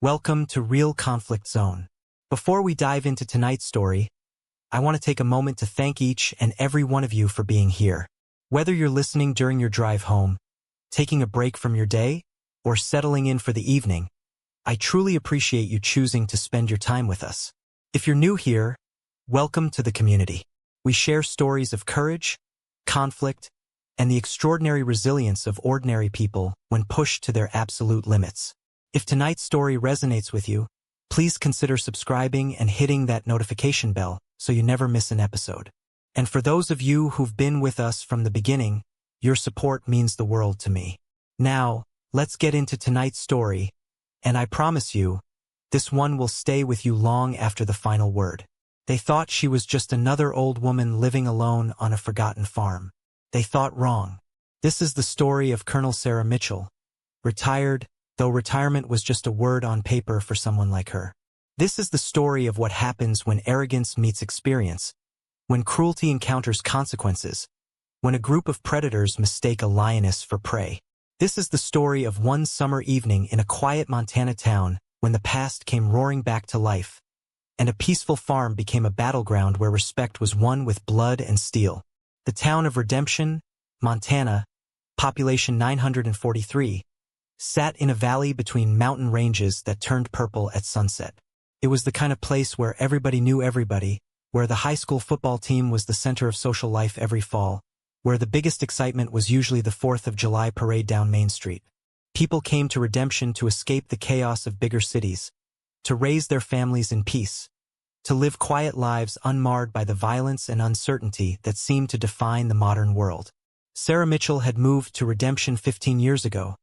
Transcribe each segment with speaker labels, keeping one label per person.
Speaker 1: Welcome to Real Conflict Zone. Before we dive into tonight's story, I want to take a moment to thank each and every one of you for being here. Whether you're listening during your drive home, taking a break from your day, or settling in for the evening, I truly appreciate you choosing to spend your time with us. If you're new here, welcome to the community. We share stories of courage, conflict, and the extraordinary resilience of ordinary people when pushed to their absolute limits. If tonight's story resonates with you, please consider subscribing and hitting that notification bell so you never miss an episode. And for those of you who've been with us from the beginning, your support means the world to me. Now, let's get into tonight's story, and I promise you, this one will stay with you long after the final word. They thought she was just another old woman living alone on a forgotten farm. They thought wrong. This is the story of Colonel Sarah Mitchell, retired, though retirement was just a word on paper for someone like her. This is the story of what happens when arrogance meets experience, when cruelty encounters consequences, when a group of predators mistake a lioness for prey. This is the story of one summer evening in a quiet Montana town when the past came roaring back to life, and a peaceful farm became a battleground where respect was won with blood and steel. The town of Redemption, Montana, population 943, sat in a valley between mountain ranges that turned purple at sunset. It was the kind of place where everybody knew everybody, where the high school football team was the center of social life every fall, where the biggest excitement was usually the 4th of July parade down Main Street. People came to Redemption to escape the chaos of bigger cities, to raise their families in peace, to live quiet lives unmarred by the violence and uncertainty that seemed to define the modern world. Sarah Mitchell had moved to Redemption 15 years ago,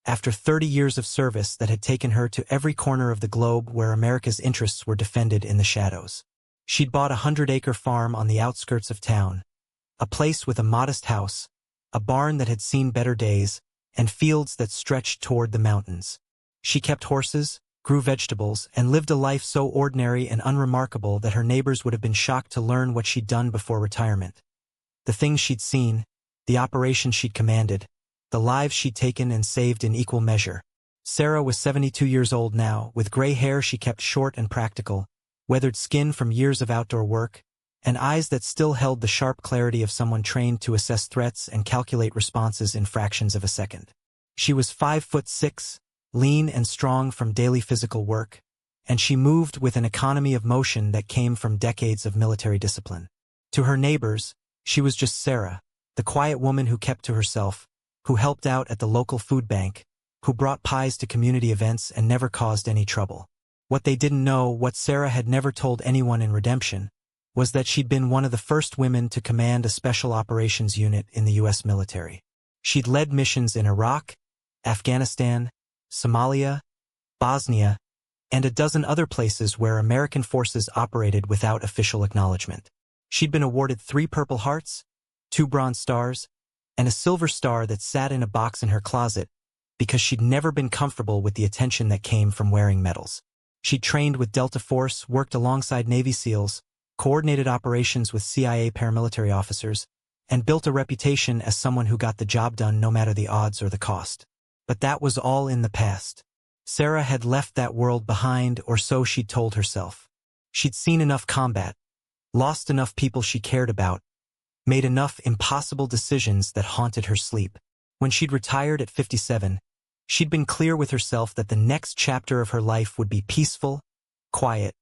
Speaker 1: after 30 years of service that had taken her to every corner of the globe where America's interests were defended in the shadows. She'd bought a 100-acre farm on the outskirts of town, a place with a modest house, a barn that had seen better days, and fields that stretched toward the mountains. She kept horses, grew vegetables, and lived a life so ordinary and unremarkable that her neighbors would have been shocked to learn what she'd done before retirement. The things she'd seen, the operations she'd commanded, the lives she'd taken and saved in equal measure. Sarah was 72 years old now, with gray hair she kept short and practical, weathered skin from years of outdoor work, and eyes that still held the sharp clarity of someone trained to assess threats and calculate responses in fractions of a second. She was 5'6", lean and strong from daily physical work, and she moved with an economy of motion that came from decades of military discipline. To her neighbors, she was just Sarah, the quiet woman who kept to herself, who helped out at the local food bank, who brought pies to community events and never caused any trouble. What they didn't know, what Sarah had never told anyone in Redemption, was that she'd been one of the first women to command a special operations unit in the U.S. military. She'd led missions in Iraq, Afghanistan, Somalia, Bosnia, and a dozen other places where American forces operated without official acknowledgement. She'd been awarded 3 Purple Hearts, 2 Bronze Stars, and a Silver Star that sat in a box in her closet because she'd never been comfortable with the attention that came from wearing medals. She'd trained with Delta Force, worked alongside Navy SEALs, coordinated operations with CIA paramilitary officers, and built a reputation as someone who got the job done no matter the odds or the cost. But that was all in the past. Sarah had left that world behind, or so she'd told herself. She'd seen enough combat, lost enough people she cared about, made enough impossible decisions that haunted her sleep. When she'd retired at 57, she'd been clear with herself that the next chapter of her life would be peaceful, quiet,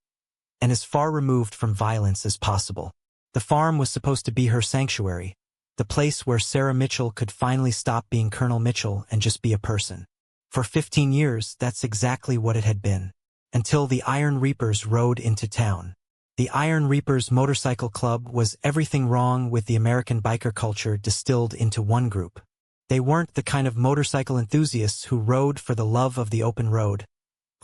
Speaker 1: and as far removed from violence as possible. The farm was supposed to be her sanctuary, the place where Sarah Mitchell could finally stop being Colonel Mitchell and just be a person. For 15 years, that's exactly what it had been, until the Iron Reapers rode into town. The Iron Reapers Motorcycle Club was everything wrong with the American biker culture distilled into one group. They weren't the kind of motorcycle enthusiasts who rode for the love of the open road,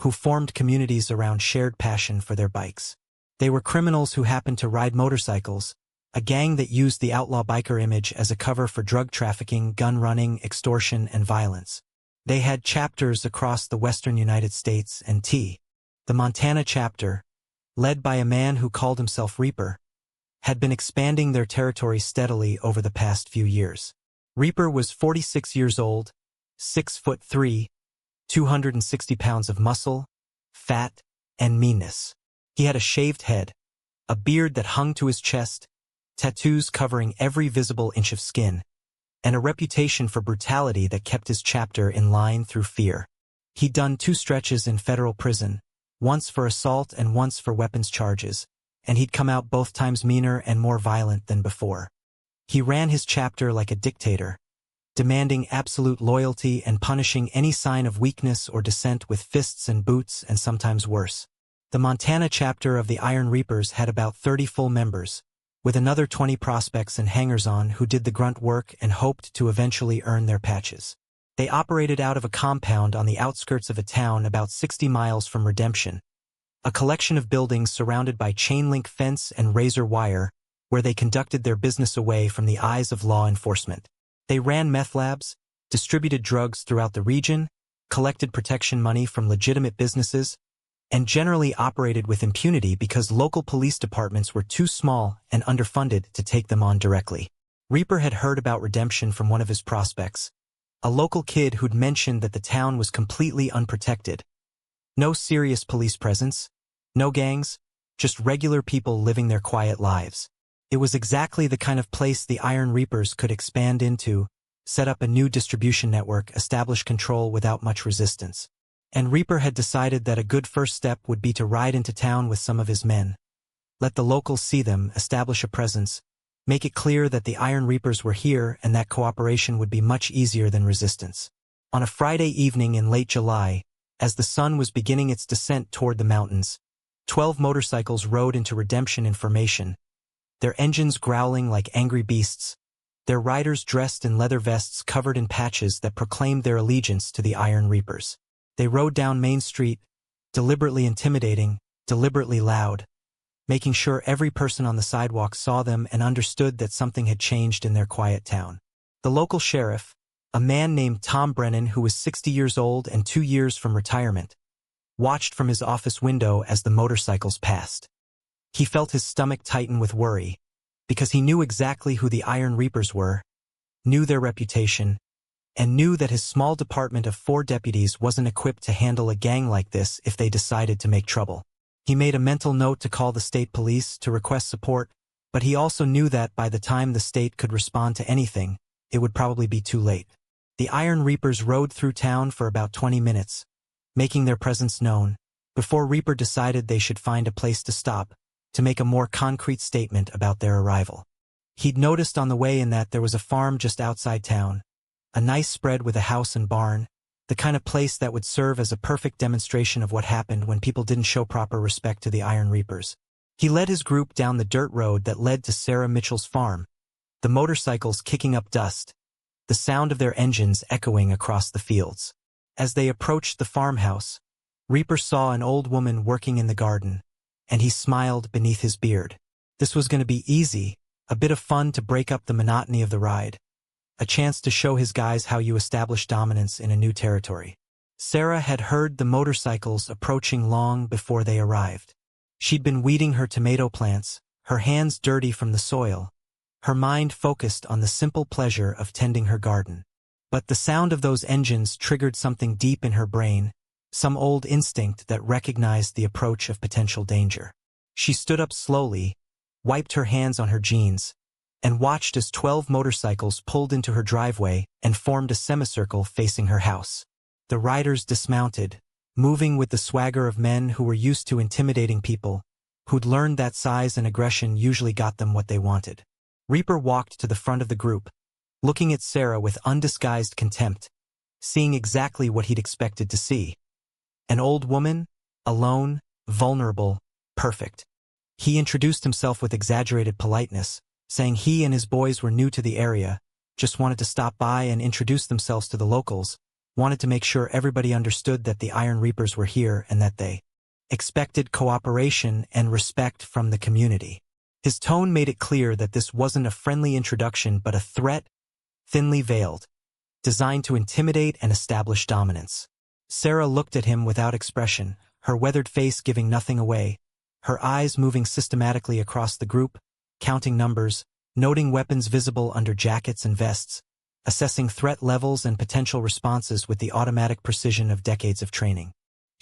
Speaker 1: who formed communities around shared passion for their bikes. They were criminals who happened to ride motorcycles, a gang that used the outlaw biker image as a cover for drug trafficking, gun running, extortion, and violence. They had chapters across the western United States and the Montana chapter, led by a man who called himself Reaper, had been expanding their territory steadily over the past few years. Reaper was 46 years old, 6'3", 260 pounds of muscle, fat, and meanness. He had a shaved head, a beard that hung to his chest, tattoos covering every visible inch of skin, and a reputation for brutality that kept his chapter in line through fear. He'd done 2 stretches in federal prison, once for assault and once for weapons charges, and he'd come out both times meaner and more violent than before. He ran his chapter like a dictator, demanding absolute loyalty and punishing any sign of weakness or dissent with fists and boots and sometimes worse. The Montana chapter of the Iron Reapers had about 30 full members, with another 20 prospects and hangers-on who did the grunt work and hoped to eventually earn their patches. They operated out of a compound on the outskirts of a town about 60 miles from Redemption, a collection of buildings surrounded by chain-link fence and razor wire, where they conducted their business away from the eyes of law enforcement. They ran meth labs, distributed drugs throughout the region, collected protection money from legitimate businesses, and generally operated with impunity because local police departments were too small and underfunded to take them on directly. Reaper had heard about Redemption from one of his prospects, a local kid who'd mentioned that the town was completely unprotected. No serious police presence, no gangs, just regular people living their quiet lives. It was exactly the kind of place the Iron Reapers could expand into, set up a new distribution network, establish control without much resistance. And Reaper had decided that a good first step would be to ride into town with some of his men. Let the locals see them, establish a presence, make it clear that the Iron Reapers were here and that cooperation would be much easier than resistance. On a Friday evening in late July, as the sun was beginning its descent toward the mountains, 12 motorcycles rode into Redemption in formation, their engines growling like angry beasts, their riders dressed in leather vests covered in patches that proclaimed their allegiance to the Iron Reapers. They rode down Main Street, deliberately intimidating, deliberately loud, making sure every person on the sidewalk saw them and understood that something had changed in their quiet town. The local sheriff, a man named Tom Brennan who was 60 years old and 2 years from retirement, watched from his office window as the motorcycles passed. He felt his stomach tighten with worry, because he knew exactly who the Iron Reapers were, knew their reputation, and knew that his small department of 4 deputies wasn't equipped to handle a gang like this if they decided to make trouble. He made a mental note to call the state police to request support, but he also knew that by the time the state could respond to anything, it would probably be too late. The Iron Reapers rode through town for about 20 minutes, making their presence known, before Reaper decided they should find a place to stop, to make a more concrete statement about their arrival. He'd noticed on the way in that there was a farm just outside town, a nice spread with a house and barn, the kind of place that would serve as a perfect demonstration of what happened when people didn't show proper respect to the Iron Reapers. He led his group down the dirt road that led to Sarah Mitchell's farm, the motorcycles kicking up dust, the sound of their engines echoing across the fields. As they approached the farmhouse, Reaper saw an old woman working in the garden, and he smiled beneath his beard. This was going to be easy, a bit of fun to break up the monotony of the ride, a chance to show his guys how you establish dominance in a new territory. Sarah had heard the motorcycles approaching long before they arrived. She'd been weeding her tomato plants, her hands dirty from the soil, her mind focused on the simple pleasure of tending her garden. But the sound of those engines triggered something deep in her brain, some old instinct that recognized the approach of potential danger. She stood up slowly, wiped her hands on her jeans, and watched as 12 motorcycles pulled into her driveway and formed a semicircle facing her house. The riders dismounted, moving with the swagger of men who were used to intimidating people, who'd learned that size and aggression usually got them what they wanted. Reaper walked to the front of the group, looking at Sarah with undisguised contempt, seeing exactly what he'd expected to see. An old woman, alone, vulnerable, perfect. He introduced himself with exaggerated politeness, saying he and his boys were new to the area, just wanted to stop by and introduce themselves to the locals, wanted to make sure everybody understood that the Iron Reapers were here and that they expected cooperation and respect from the community. His tone made it clear that this wasn't a friendly introduction but a threat, thinly veiled, designed to intimidate and establish dominance. Sarah looked at him without expression, her weathered face giving nothing away, her eyes moving systematically across the group, counting numbers, noting weapons visible under jackets and vests, assessing threat levels and potential responses with the automatic precision of decades of training.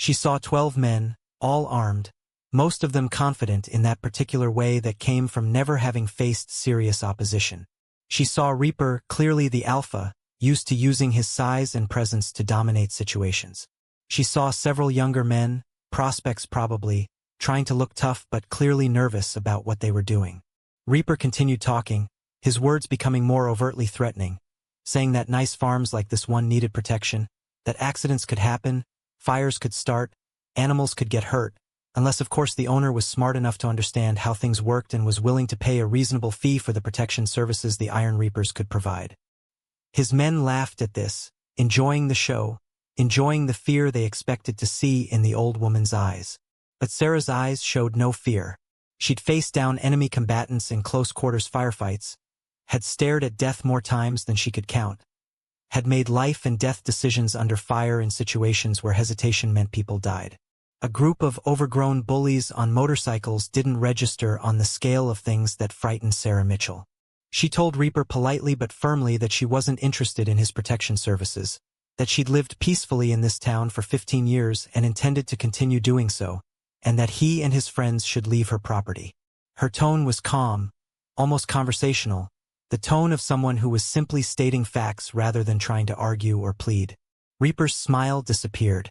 Speaker 1: She saw 12 men, all armed, most of them confident in that particular way that came from never having faced serious opposition. She saw Reaper, clearly the alpha, used to using his size and presence to dominate situations. She saw several younger men, prospects probably, trying to look tough but clearly nervous about what they were doing. Reaper continued talking, his words becoming more overtly threatening, saying that nice farms like this one needed protection, that accidents could happen, fires could start, animals could get hurt, unless of course the owner was smart enough to understand how things worked and was willing to pay a reasonable fee for the protection services the Iron Reapers could provide. His men laughed at this, enjoying the show, enjoying the fear they expected to see in the old woman's eyes. But Sarah's eyes showed no fear. She'd faced down enemy combatants in close-quarters firefights, had stared at death more times than she could count, had made life-and-death decisions under fire in situations where hesitation meant people died. A group of overgrown bullies on motorcycles didn't register on the scale of things that frightened Sarah Mitchell. She told Reaper politely but firmly that she wasn't interested in his protection services, that she'd lived peacefully in this town for 15 years and intended to continue doing so, and that he and his friends should leave her property. Her tone was calm, almost conversational, the tone of someone who was simply stating facts rather than trying to argue or plead. Reaper's smile disappeared.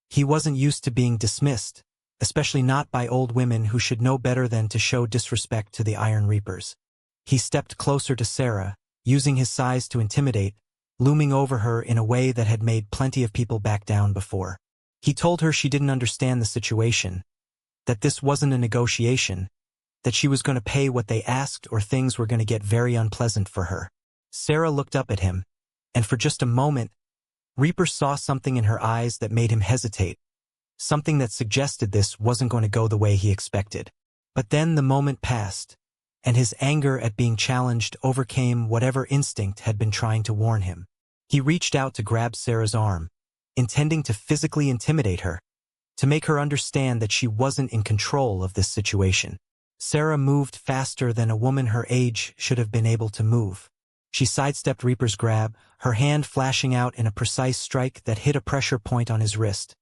Speaker 1: He wasn't used to being dismissed, especially not by old women who should know better than to show disrespect to the Iron Reapers. He stepped closer to Sarah, using his size to intimidate, looming over her in a way that had made plenty of people back down before. He told her she didn't understand the situation, that this wasn't a negotiation, that she was going to pay what they asked or things were going to get very unpleasant for her. Sarah looked up at him, and for just a moment, Reaper saw something in her eyes that made him hesitate, something that suggested this wasn't going to go the way he expected. But then the moment passed, and his anger at being challenged overcame whatever instinct had been trying to warn him. He reached out to grab Sarah's arm, intending to physically intimidate her, to make her understand that she wasn't in control of this situation. Sarah moved faster than a woman her age should have been able to move. She sidestepped Reaper's grab, her hand flashing out in a precise strike that hit a pressure point on his wrist,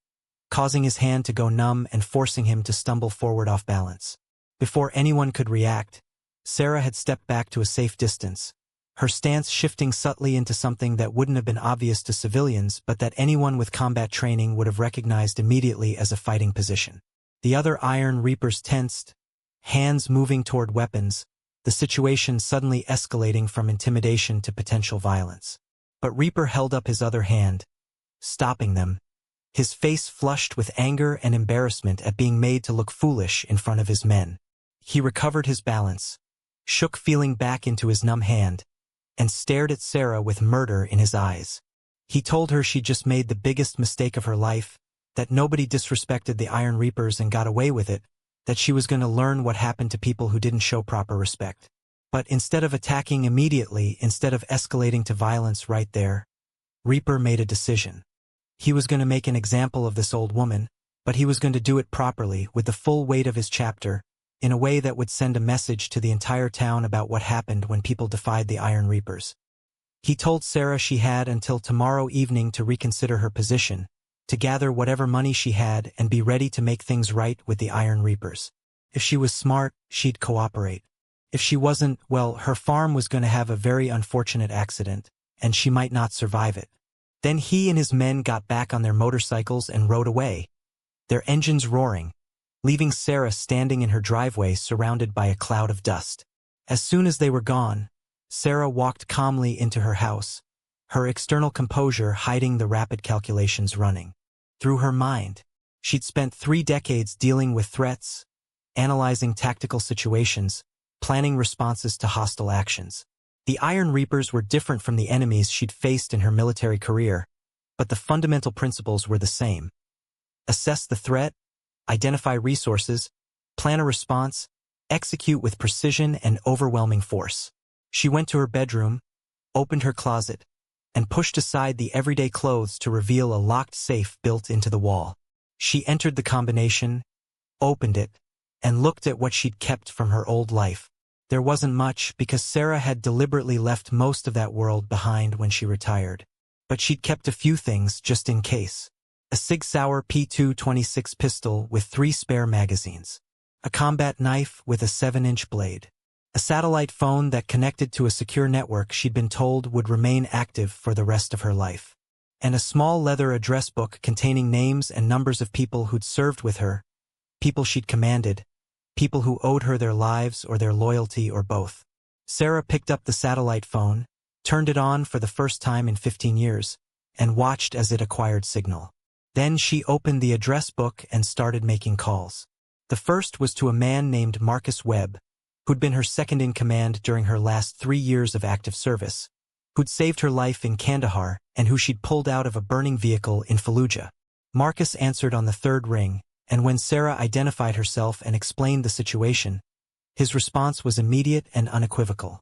Speaker 1: causing his hand to go numb and forcing him to stumble forward off balance. Before anyone could react, Sarah had stepped back to a safe distance, her stance shifting subtly into something that wouldn't have been obvious to civilians but that anyone with combat training would have recognized immediately as a fighting position. The other Iron Reapers tensed, hands moving toward weapons, the situation suddenly escalating from intimidation to potential violence. But Reaper held up his other hand, stopping them, his face flushed with anger and embarrassment at being made to look foolish in front of his men. He recovered his balance, shook feeling back into his numb hand, and stared at Sarah with murder in his eyes. He told her she'd just made the biggest mistake of her life, that nobody disrespected the Iron Reapers and got away with it, that she was going to learn what happened to people who didn't show proper respect. But instead of attacking immediately, instead of escalating to violence right there, Reaper made a decision. He was going to make an example of this old woman, but he was going to do it properly, with the full weight of his chapter, in a way that would send a message to the entire town about what happened when people defied the Iron Reapers. He told Sarah she had until tomorrow evening to reconsider her position, to gather whatever money she had and be ready to make things right with the Iron Reapers. If she was smart, she'd cooperate. If she wasn't, well, her farm was going to have a very unfortunate accident, and she might not survive it. Then he and his men got back on their motorcycles and rode away, their engines roaring, leaving Sarah standing in her driveway surrounded by a cloud of dust. As soon as they were gone, Sarah walked calmly into her house, her external composure hiding the rapid calculations running through her mind. She'd spent 3 decades dealing with threats, analyzing tactical situations, planning responses to hostile actions. The Iron Reapers were different from the enemies she'd faced in her military career, but the fundamental principles were the same. Assess the threat, identify resources, plan a response, execute with precision and overwhelming force. She went to her bedroom, opened her closet, and pushed aside the everyday clothes to reveal a locked safe built into the wall. She entered the combination, opened it, and looked at what she'd kept from her old life. There wasn't much because Sarah had deliberately left most of that world behind when she retired. But she'd kept a few things just in case. a Sig Sauer P226 pistol with 3 spare magazines, a combat knife with a 7-inch blade, a satellite phone that connected to a secure network she'd been told would remain active for the rest of her life, and a small leather address book containing names and numbers of people who'd served with her, people she'd commanded, people who owed her their lives or their loyalty or both. Sarah picked up the satellite phone, turned it on for the first time in 15 years, and watched as it acquired signal. Then she opened the address book and started making calls. The first was to a man named Marcus Webb, who'd been her second-in-command during her last 3 years of active service, who'd saved her life in Kandahar and who she'd pulled out of a burning vehicle in Fallujah. Marcus answered on the third ring, and when Sarah identified herself and explained the situation, his response was immediate and unequivocal.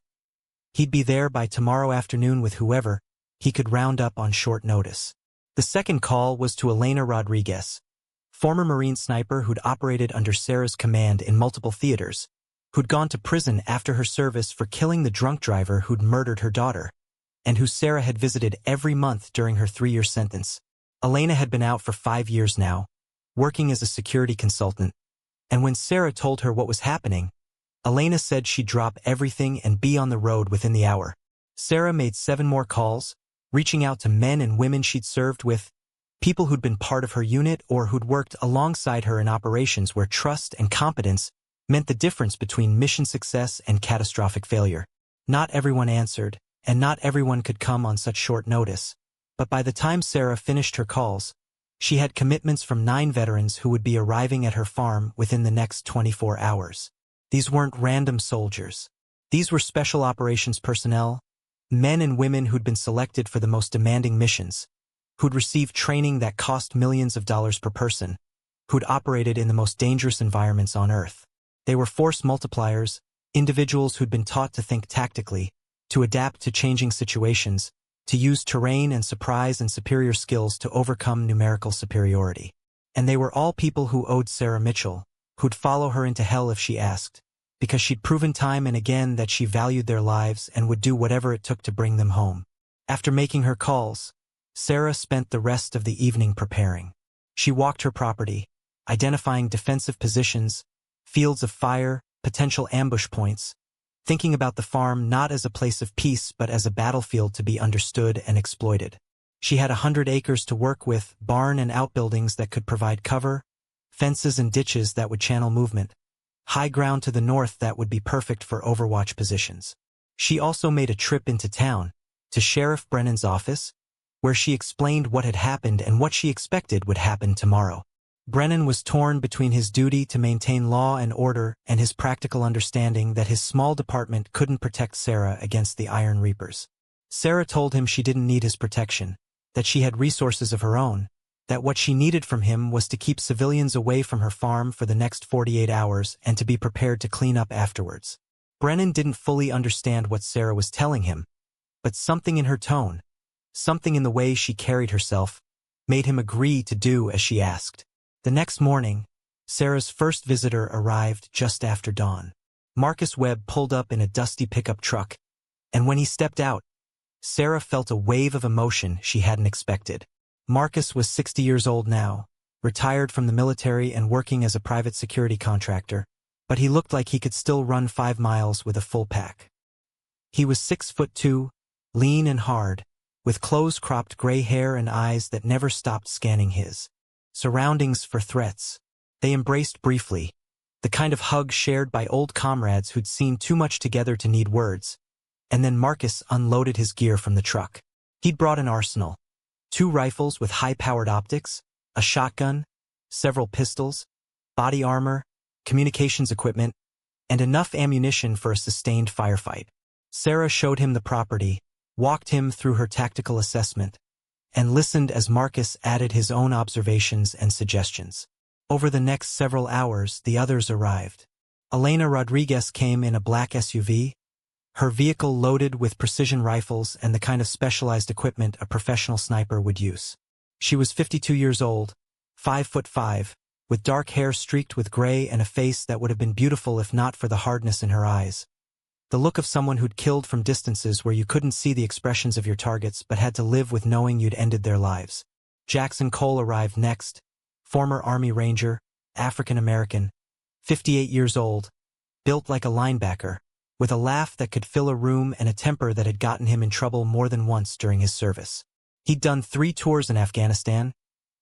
Speaker 1: He'd be there by tomorrow afternoon with whoever he could round up on short notice. The second call was to Elena Rodriguez, former Marine sniper who'd operated under Sarah's command in multiple theaters, who'd gone to prison after her service for killing the drunk driver who'd murdered her daughter, and who Sarah had visited every month during her 3-year sentence. Elena had been out for 5 years now, working as a security consultant, and when Sarah told her what was happening, Elena said she'd drop everything and be on the road within the hour. Sarah made 7 more calls, reaching out to men and women she'd served with, people who'd been part of her unit or who'd worked alongside her in operations where trust and competence meant the difference between mission success and catastrophic failure. Not everyone answered, and not everyone could come on such short notice, but by the time Sarah finished her calls, she had commitments from 9 veterans who would be arriving at her farm within the next 24 hours. These weren't random soldiers. These were special operations personnel, men and women who'd been selected for the most demanding missions, who'd received training that cost millions of dollars per person, who'd operated in the most dangerous environments on Earth. They were force multipliers, individuals who'd been taught to think tactically, to adapt to changing situations, to use terrain and surprise and superior skills to overcome numerical superiority. And they were all people who owed Sarah Mitchell, who'd follow her into hell if she asked, because she'd proven time and again that she valued their lives and would do whatever it took to bring them home. After making her calls, Sarah spent the rest of the evening preparing. She walked her property, identifying defensive positions, fields of fire, potential ambush points, thinking about the farm not as a place of peace but as a battlefield to be understood and exploited. She had 100 acres to work with, barn and outbuildings that could provide cover, fences and ditches that would channel movement, high ground to the north that would be perfect for overwatch positions. She also made a trip into town, to Sheriff Brennan's office, where she explained what had happened and what she expected would happen tomorrow. Brennan was torn between his duty to maintain law and order and his practical understanding that his small department couldn't protect Sarah against the Iron Reapers. Sarah told him she didn't need his protection, that she had resources of her own, that what she needed from him was to keep civilians away from her farm for the next 48 hours and to be prepared to clean up afterwards. Brennan didn't fully understand what Sarah was telling him, but something in her tone, something in the way she carried herself, made him agree to do as she asked. The next morning, Sarah's first visitor arrived just after dawn. Marcus Webb pulled up in a dusty pickup truck, and when he stepped out, Sarah felt a wave of emotion she hadn't expected. Marcus was 60 years old now, retired from the military and working as a private security contractor, but he looked like he could still run 5 miles with a full pack. He was 6'2", lean and hard, with close-cropped gray hair and eyes that never stopped scanning his surroundings for threats. They embraced briefly, the kind of hug shared by old comrades who'd seen too much together to need words, and then Marcus unloaded his gear from the truck. He'd brought an arsenal, 2 rifles with high-powered optics, a shotgun, several pistols, body armor, communications equipment, and enough ammunition for a sustained firefight. Sarah showed him the property, walked him through her tactical assessment, and listened as Marcus added his own observations and suggestions. Over the next several hours, the others arrived. Elena Rodriguez came in a black SUV, her vehicle loaded with precision rifles and the kind of specialized equipment a professional sniper would use. She was 52 years old, 5'5", with dark hair streaked with gray and a face that would have been beautiful if not for the hardness in her eyes. The look of someone who'd killed from distances where you couldn't see the expressions of your targets but had to live with knowing you'd ended their lives. Jackson Cole arrived next, former Army Ranger, African-American, 58 years old, built like a linebacker, with a laugh that could fill a room and a temper that had gotten him in trouble more than once during his service. He'd done 3 tours in Afghanistan,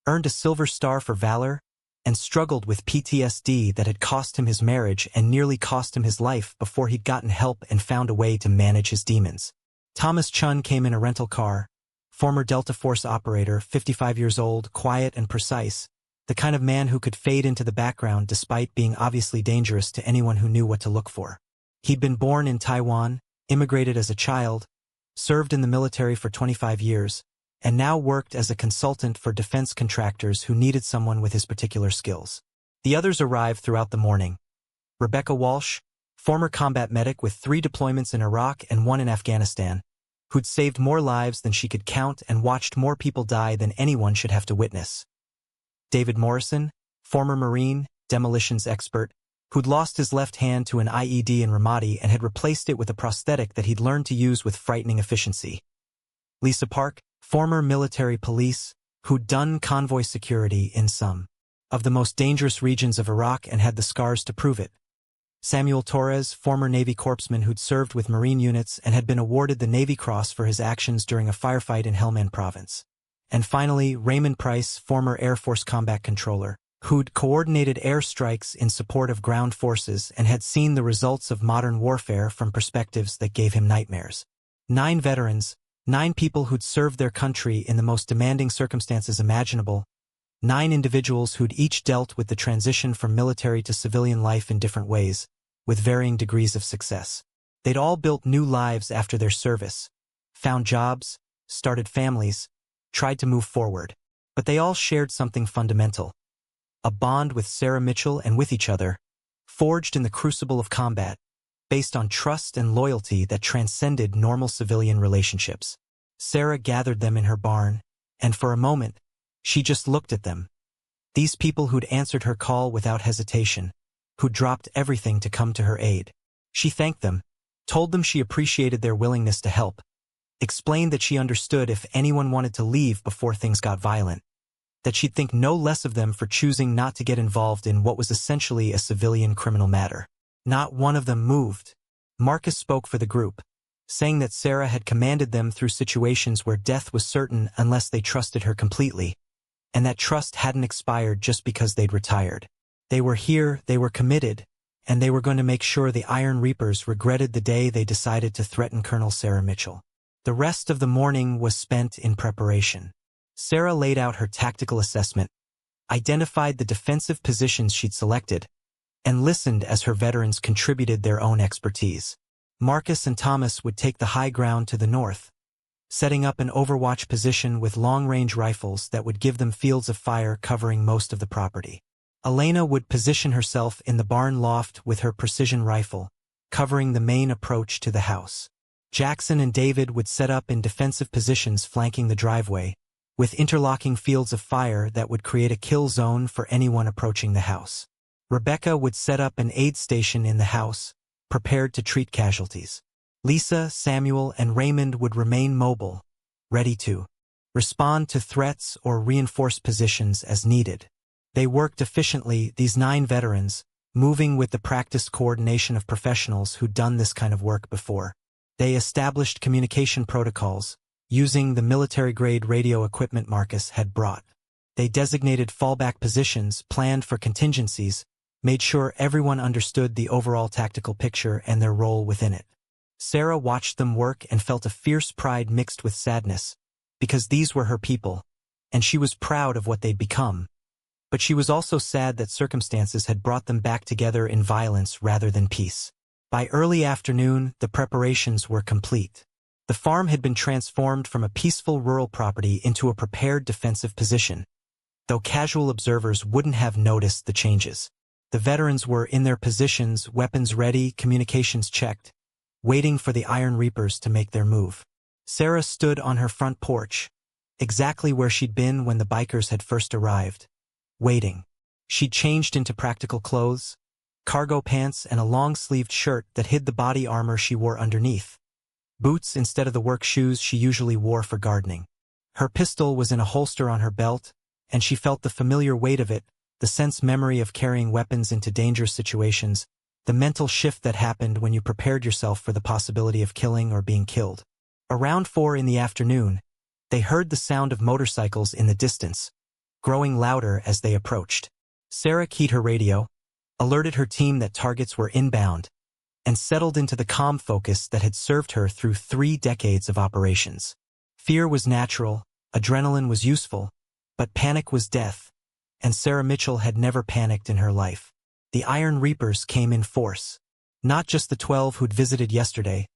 Speaker 1: earned a Silver Star for valor, and struggled with PTSD that had cost him his marriage and nearly cost him his life before he'd gotten help and found a way to manage his demons. Thomas Chun came in a rental car, former Delta Force operator, 55 years old, quiet and precise, the kind of man who could fade into the background despite being obviously dangerous to anyone who knew what to look for. He'd been born in Taiwan, immigrated as a child, served in the military for 25 years, and now worked as a consultant for defense contractors who needed someone with his particular skills. The others arrived throughout the morning. Rebecca Walsh, former combat medic with 3 deployments in Iraq and 1 in Afghanistan, who'd saved more lives than she could count and watched more people die than anyone should have to witness. David Morrison, former Marine, demolitions expert, who'd lost his left hand to an IED in Ramadi and had replaced it with a prosthetic that he'd learned to use with frightening efficiency. Lisa Park, former military police, who'd done convoy security in some of the most dangerous regions of Iraq and had the scars to prove it. Samuel Torres, former Navy corpsman who'd served with Marine units and had been awarded the Navy Cross for his actions during a firefight in Helmand Province. And finally, Raymond Price, former Air Force combat controller, who'd coordinated airstrikes in support of ground forces and had seen the results of modern warfare from perspectives that gave him nightmares. 9 veterans, 9 people who'd served their country in the most demanding circumstances imaginable, 9 individuals who'd each dealt with the transition from military to civilian life in different ways, with varying degrees of success. They'd all built new lives after their service, found jobs, started families, tried to move forward. But they all shared something fundamental. A bond with Sarah Mitchell and with each other, forged in the crucible of combat, based on trust and loyalty that transcended normal civilian relationships. Sarah gathered them in her barn, and for a moment, she just looked at them. These people who'd answered her call without hesitation, who'd dropped everything to come to her aid. She thanked them, told them she appreciated their willingness to help, explained that she understood if anyone wanted to leave before things got violent, that she'd think no less of them for choosing not to get involved in what was essentially a civilian criminal matter. Not one of them moved. Marcus spoke for the group, saying that Sarah had commanded them through situations where death was certain unless they trusted her completely, and that trust hadn't expired just because they'd retired. They were here, they were committed, and they were going to make sure the Iron Reapers regretted the day they decided to threaten Colonel Sarah Mitchell. The rest of the morning was spent in preparation. Sarah laid out her tactical assessment, identified the defensive positions she'd selected, and listened as her veterans contributed their own expertise. Marcus and Thomas would take the high ground to the north, setting up an overwatch position with long-range rifles that would give them fields of fire covering most of the property. Elena would position herself in the barn loft with her precision rifle, covering the main approach to the house. Jackson and David would set up in defensive positions flanking the driveway, with interlocking fields of fire that would create a kill zone for anyone approaching the house. Rebecca would set up an aid station in the house, prepared to treat casualties. Lisa, Samuel, and Raymond would remain mobile, ready to respond to threats or reinforce positions as needed. They worked efficiently, these 9 veterans, moving with the practiced coordination of professionals who'd done this kind of work before. They established communication protocols, using the military-grade radio equipment Marcus had brought. They designated fallback positions, planned for contingencies, made sure everyone understood the overall tactical picture and their role within it. Sarah watched them work and felt a fierce pride mixed with sadness, because these were her people, and she was proud of what they'd become. But she was also sad that circumstances had brought them back together in violence rather than peace. By early afternoon, the preparations were complete. The farm had been transformed from a peaceful rural property into a prepared defensive position, though casual observers wouldn't have noticed the changes. The veterans were in their positions, weapons ready, communications checked, waiting for the Iron Reapers to make their move. Sarah stood on her front porch, exactly where she'd been when the bikers had first arrived, waiting. She'd changed into practical clothes, cargo pants and a long-sleeved shirt that hid the body armor she wore underneath, boots instead of the work shoes she usually wore for gardening. Her pistol was in a holster on her belt, and she felt the familiar weight of it, the sense memory of carrying weapons into dangerous situations, the mental shift that happened when you prepared yourself for the possibility of killing or being killed. Around 4 in the afternoon, they heard the sound of motorcycles in the distance, growing louder as they approached. Sarah keyed her radio, alerted her team that targets were inbound, and settled into the calm focus that had served her through 3 decades of operations. Fear was natural, adrenaline was useful, but panic was death, and Sarah Mitchell had never panicked in her life. The Iron Reapers came in force. Not just the 12 who'd visited yesterday,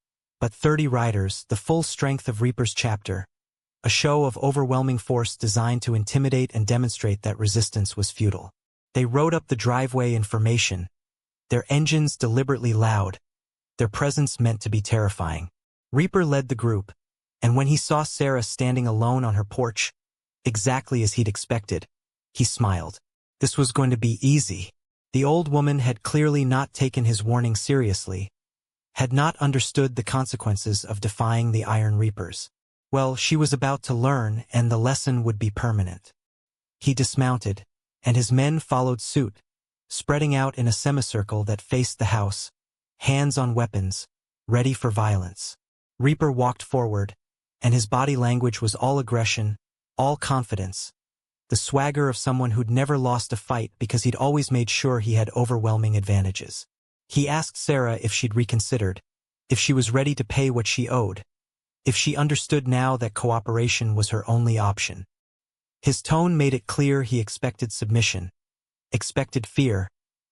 Speaker 1: but 30 riders, the full strength of Reapers chapter, a show of overwhelming force designed to intimidate and demonstrate that resistance was futile. They rode up the driveway in formation, their engines deliberately loud, their presence meant to be terrifying. Reaper led the group, and when he saw Sarah standing alone on her porch, exactly as he'd expected, he smiled. This was going to be easy. The old woman had clearly not taken his warning seriously, had not understood the consequences of defying the Iron Reapers. Well, she was about to learn, and the lesson would be permanent. He dismounted, and his men followed suit, spreading out in a semicircle that faced the house, hands on weapons, ready for violence. Reaper walked forward, and his body language was all aggression, all confidence, the swagger of someone who'd never lost a fight because he'd always made sure he had overwhelming advantages. He asked Sarah if she'd reconsidered, if she was ready to pay what she owed, if she understood now that cooperation was her only option. His tone made it clear he expected submission, expected fear,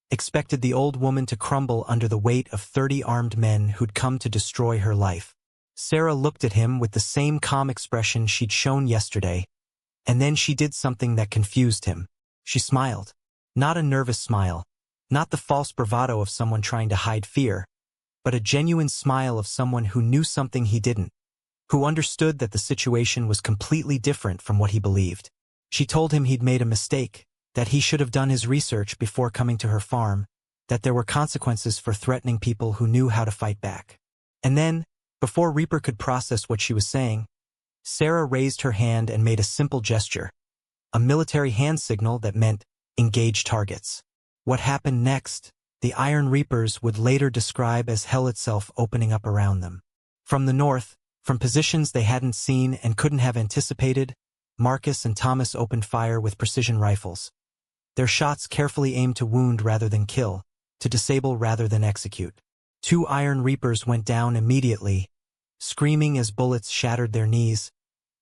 Speaker 1: expected the old woman to crumble under the weight of 30 armed men who'd come to destroy her life. Sarah looked at him with the same calm expression she'd shown yesterday, and then she did something that confused him. She smiled. Not a nervous smile, not the false bravado of someone trying to hide fear, but a genuine smile of someone who knew something he didn't, who understood that the situation was completely different from what he believed. She told him he'd made a mistake, that he should have done his research before coming to her farm, that there were consequences for threatening people who knew how to fight back. And then, before Reaper could process what she was saying, Sarah raised her hand and made a simple gesture, a military hand signal that meant, engage targets. What happened next, the Iron Reapers would later describe as hell itself opening up around them. From the north, from positions they hadn't seen and couldn't have anticipated, Marcus and Thomas opened fire with precision rifles. Their shots carefully aimed to wound rather than kill, to disable rather than execute. 2 Iron Reapers went down immediately, screaming as bullets shattered their knees,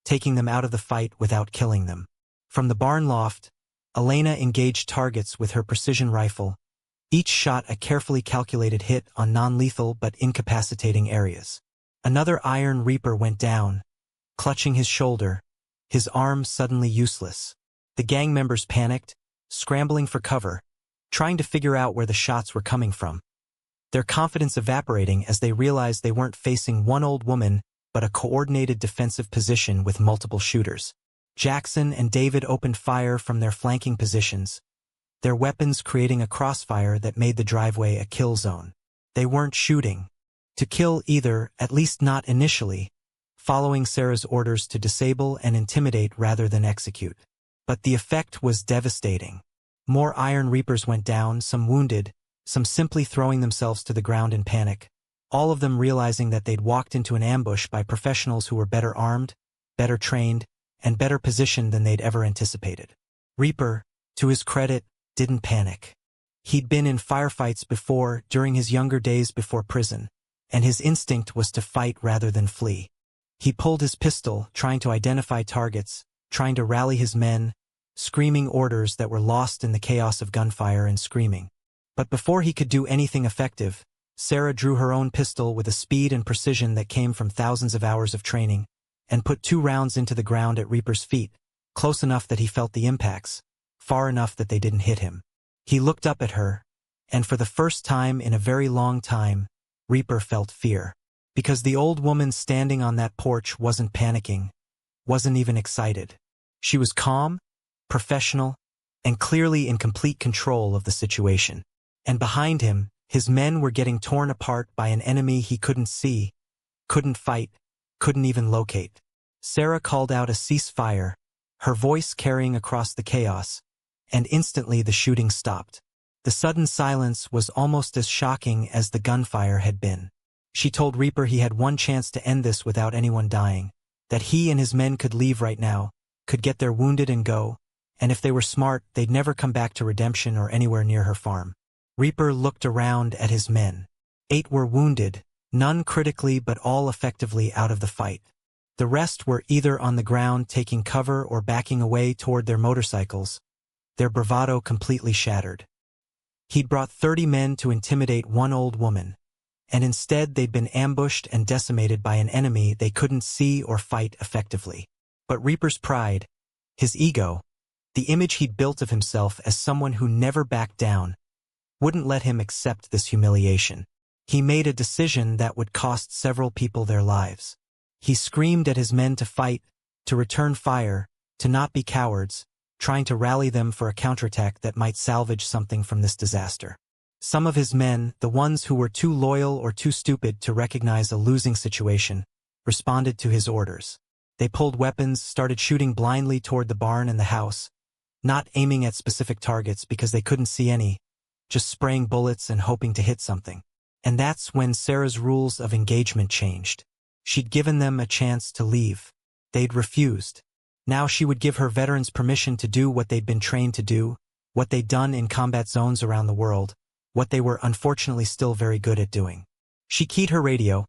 Speaker 1: taking them out of the fight without killing them. From the barn loft, Elena engaged targets with her precision rifle, each shot a carefully calculated hit on non-lethal but incapacitating areas. Another Iron Reaper went down, clutching his shoulder, his arm suddenly useless. The gang members panicked, scrambling for cover, trying to figure out where the shots were coming from. Their confidence evaporating as they realized they weren't facing one old woman, but a coordinated defensive position with multiple shooters. Jackson and David opened fire from their flanking positions, their weapons creating a crossfire that made the driveway a kill zone. They weren't shooting to kill either, at least not initially, following Sarah's orders to disable and intimidate rather than execute. But the effect was devastating. More Iron Reapers went down, some wounded, some simply throwing themselves to the ground in panic, all of them realizing that they'd walked into an ambush by professionals who were better armed, better trained, and better positioned than they'd ever anticipated. Reaper, to his credit, didn't panic. He'd been in firefights before, during his younger days before prison, and his instinct was to fight rather than flee. He pulled his pistol, trying to identify targets, trying to rally his men, screaming orders that were lost in the chaos of gunfire and screaming. But before he could do anything effective, Sarah drew her own pistol with a speed and precision that came from thousands of hours of training, and put 2 rounds into the ground at Reaper's feet, close enough that he felt the impacts, far enough that they didn't hit him. He looked up at her, and for the first time in a very long time, Reaper felt fear. Because the old woman standing on that porch wasn't panicking, wasn't even excited. She was calm, professional, and clearly in complete control of the situation. And behind him, his men were getting torn apart by an enemy he couldn't see, couldn't fight, couldn't even locate. Sarah called out a ceasefire, her voice carrying across the chaos, and instantly the shooting stopped. The sudden silence was almost as shocking as the gunfire had been. She told Reaper he had one chance to end this without anyone dying, that he and his men could leave right now, could get their wounded and go, and if they were smart, they'd never come back to Redemption or anywhere near her farm. Reaper looked around at his men. 8 were wounded, none critically but all effectively out of the fight. The rest were either on the ground taking cover or backing away toward their motorcycles, their bravado completely shattered. He'd brought 30 men to intimidate one old woman, and instead they'd been ambushed and decimated by an enemy they couldn't see or fight effectively. But Reaper's pride, his ego, the image he'd built of himself as someone who never backed down, wouldn't let him accept this humiliation. He made a decision that would cost several people their lives. He screamed at his men to fight, to return fire, to not be cowards, trying to rally them for a counterattack that might salvage something from this disaster. Some of his men, the ones who were too loyal or too stupid to recognize a losing situation, responded to his orders. They pulled weapons, started shooting blindly toward the barn and the house, not aiming at specific targets because they couldn't see any, just spraying bullets and hoping to hit something. And that's when Sarah's rules of engagement changed. She'd given them a chance to leave. They'd refused. Now she would give her veterans permission to do what they'd been trained to do, what they'd done in combat zones around the world, what they were unfortunately still very good at doing. She keyed her radio,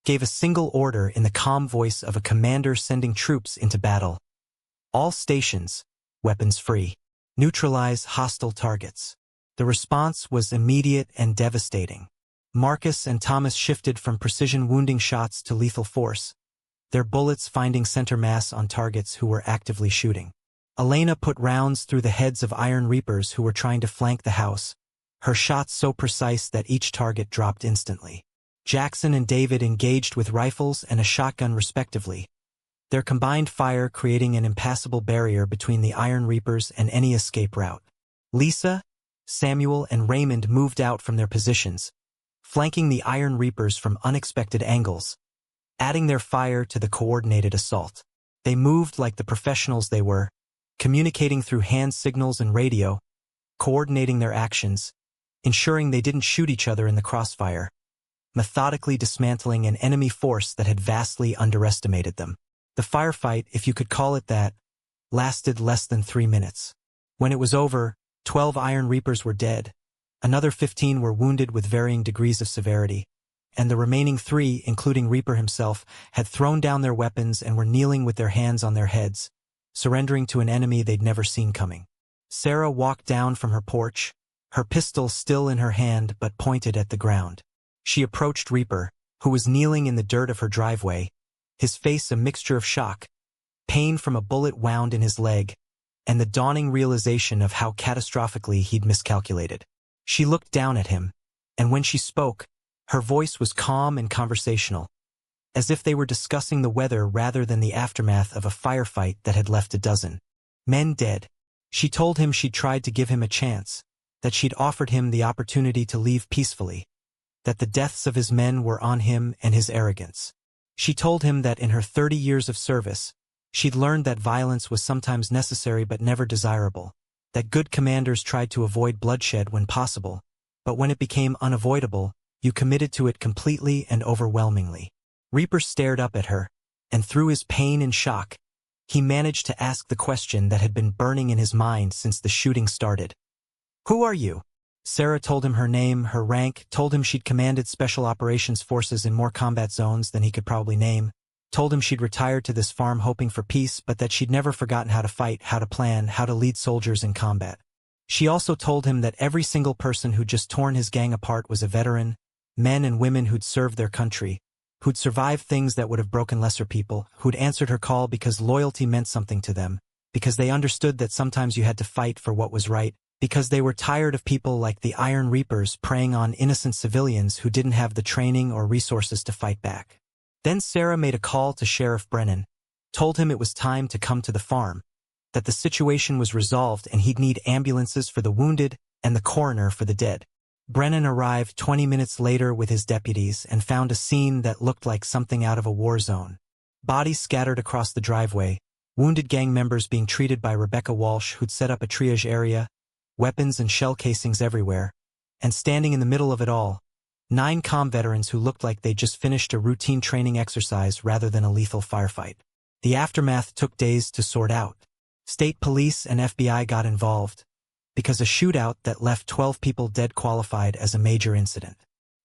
Speaker 1: gave a single order in the calm voice of a commander sending troops into battle. All stations, weapons free. Neutralize hostile targets. The response was immediate and devastating. Marcus and Thomas shifted from precision wounding shots to lethal force, their bullets finding center mass on targets who were actively shooting. Elena put rounds through the heads of Iron Reapers who were trying to flank the house, her shots so precise that each target dropped instantly. Jackson and David engaged with rifles and a shotgun respectively, their combined fire creating an impassable barrier between the Iron Reapers and any escape route. Lisa, Samuel, and Raymond moved out from their positions, flanking the Iron Reapers from unexpected angles, adding their fire to the coordinated assault. They moved like the professionals they were, communicating through hand signals and radio, coordinating their actions, ensuring they didn't shoot each other in the crossfire, methodically dismantling an enemy force that had vastly underestimated them. The firefight, if you could call it that, lasted less than 3 minutes. When it was over, 12 Iron Reapers were dead, another 15 were wounded with varying degrees of severity, and the remaining 3, including Reaper himself, had thrown down their weapons and were kneeling with their hands on their heads, surrendering to an enemy they'd never seen coming. Sarah walked down from her porch, her pistol still in her hand but pointed at the ground. She approached Reaper, who was kneeling in the dirt of her driveway, his face a mixture of shock, pain from a bullet wound in his leg, and the dawning realization of how catastrophically he'd miscalculated. She looked down at him, and when she spoke, her voice was calm and conversational, as if they were discussing the weather rather than the aftermath of a firefight that had left a dozen men dead. She told him she'd tried to give him a chance, that she'd offered him the opportunity to leave peacefully, that the deaths of his men were on him and his arrogance. She told him that in her 30 years of service, she'd learned that violence was sometimes necessary but never desirable, that good commanders tried to avoid bloodshed when possible, but when it became unavoidable, you committed to it completely and overwhelmingly. Reaper stared up at her, and through his pain and shock, he managed to ask the question that had been burning in his mind since the shooting started. "Who are you?" Sarah told him her name, her rank, told him she'd commanded special operations forces in more combat zones than he could probably name, told him she'd retired to this farm hoping for peace but that she'd never forgotten how to fight, how to plan, how to lead soldiers in combat. She also told him that every single person who'd just torn his gang apart was a veteran, men and women who'd served their country, who'd survived things that would have broken lesser people, who'd answered her call because loyalty meant something to them, because they understood that sometimes you had to fight for what was right, because they were tired of people like the Iron Reapers preying on innocent civilians who didn't have the training or resources to fight back. Then Sarah made a call to Sheriff Brennan, told him it was time to come to the farm, that the situation was resolved and he'd need ambulances for the wounded and the coroner for the dead. Brennan arrived 20 minutes later with his deputies and found a scene that looked like something out of a war zone. Bodies scattered across the driveway, wounded gang members being treated by Rebecca Walsh, who'd set up a triage area, weapons and shell casings everywhere, and standing in the middle of it all, 9 comm veterans who looked like they'd just finished a routine training exercise rather than a lethal firefight. The aftermath took days to sort out. State police and FBI got involved, because a shootout that left 12 people dead qualified as a major incident.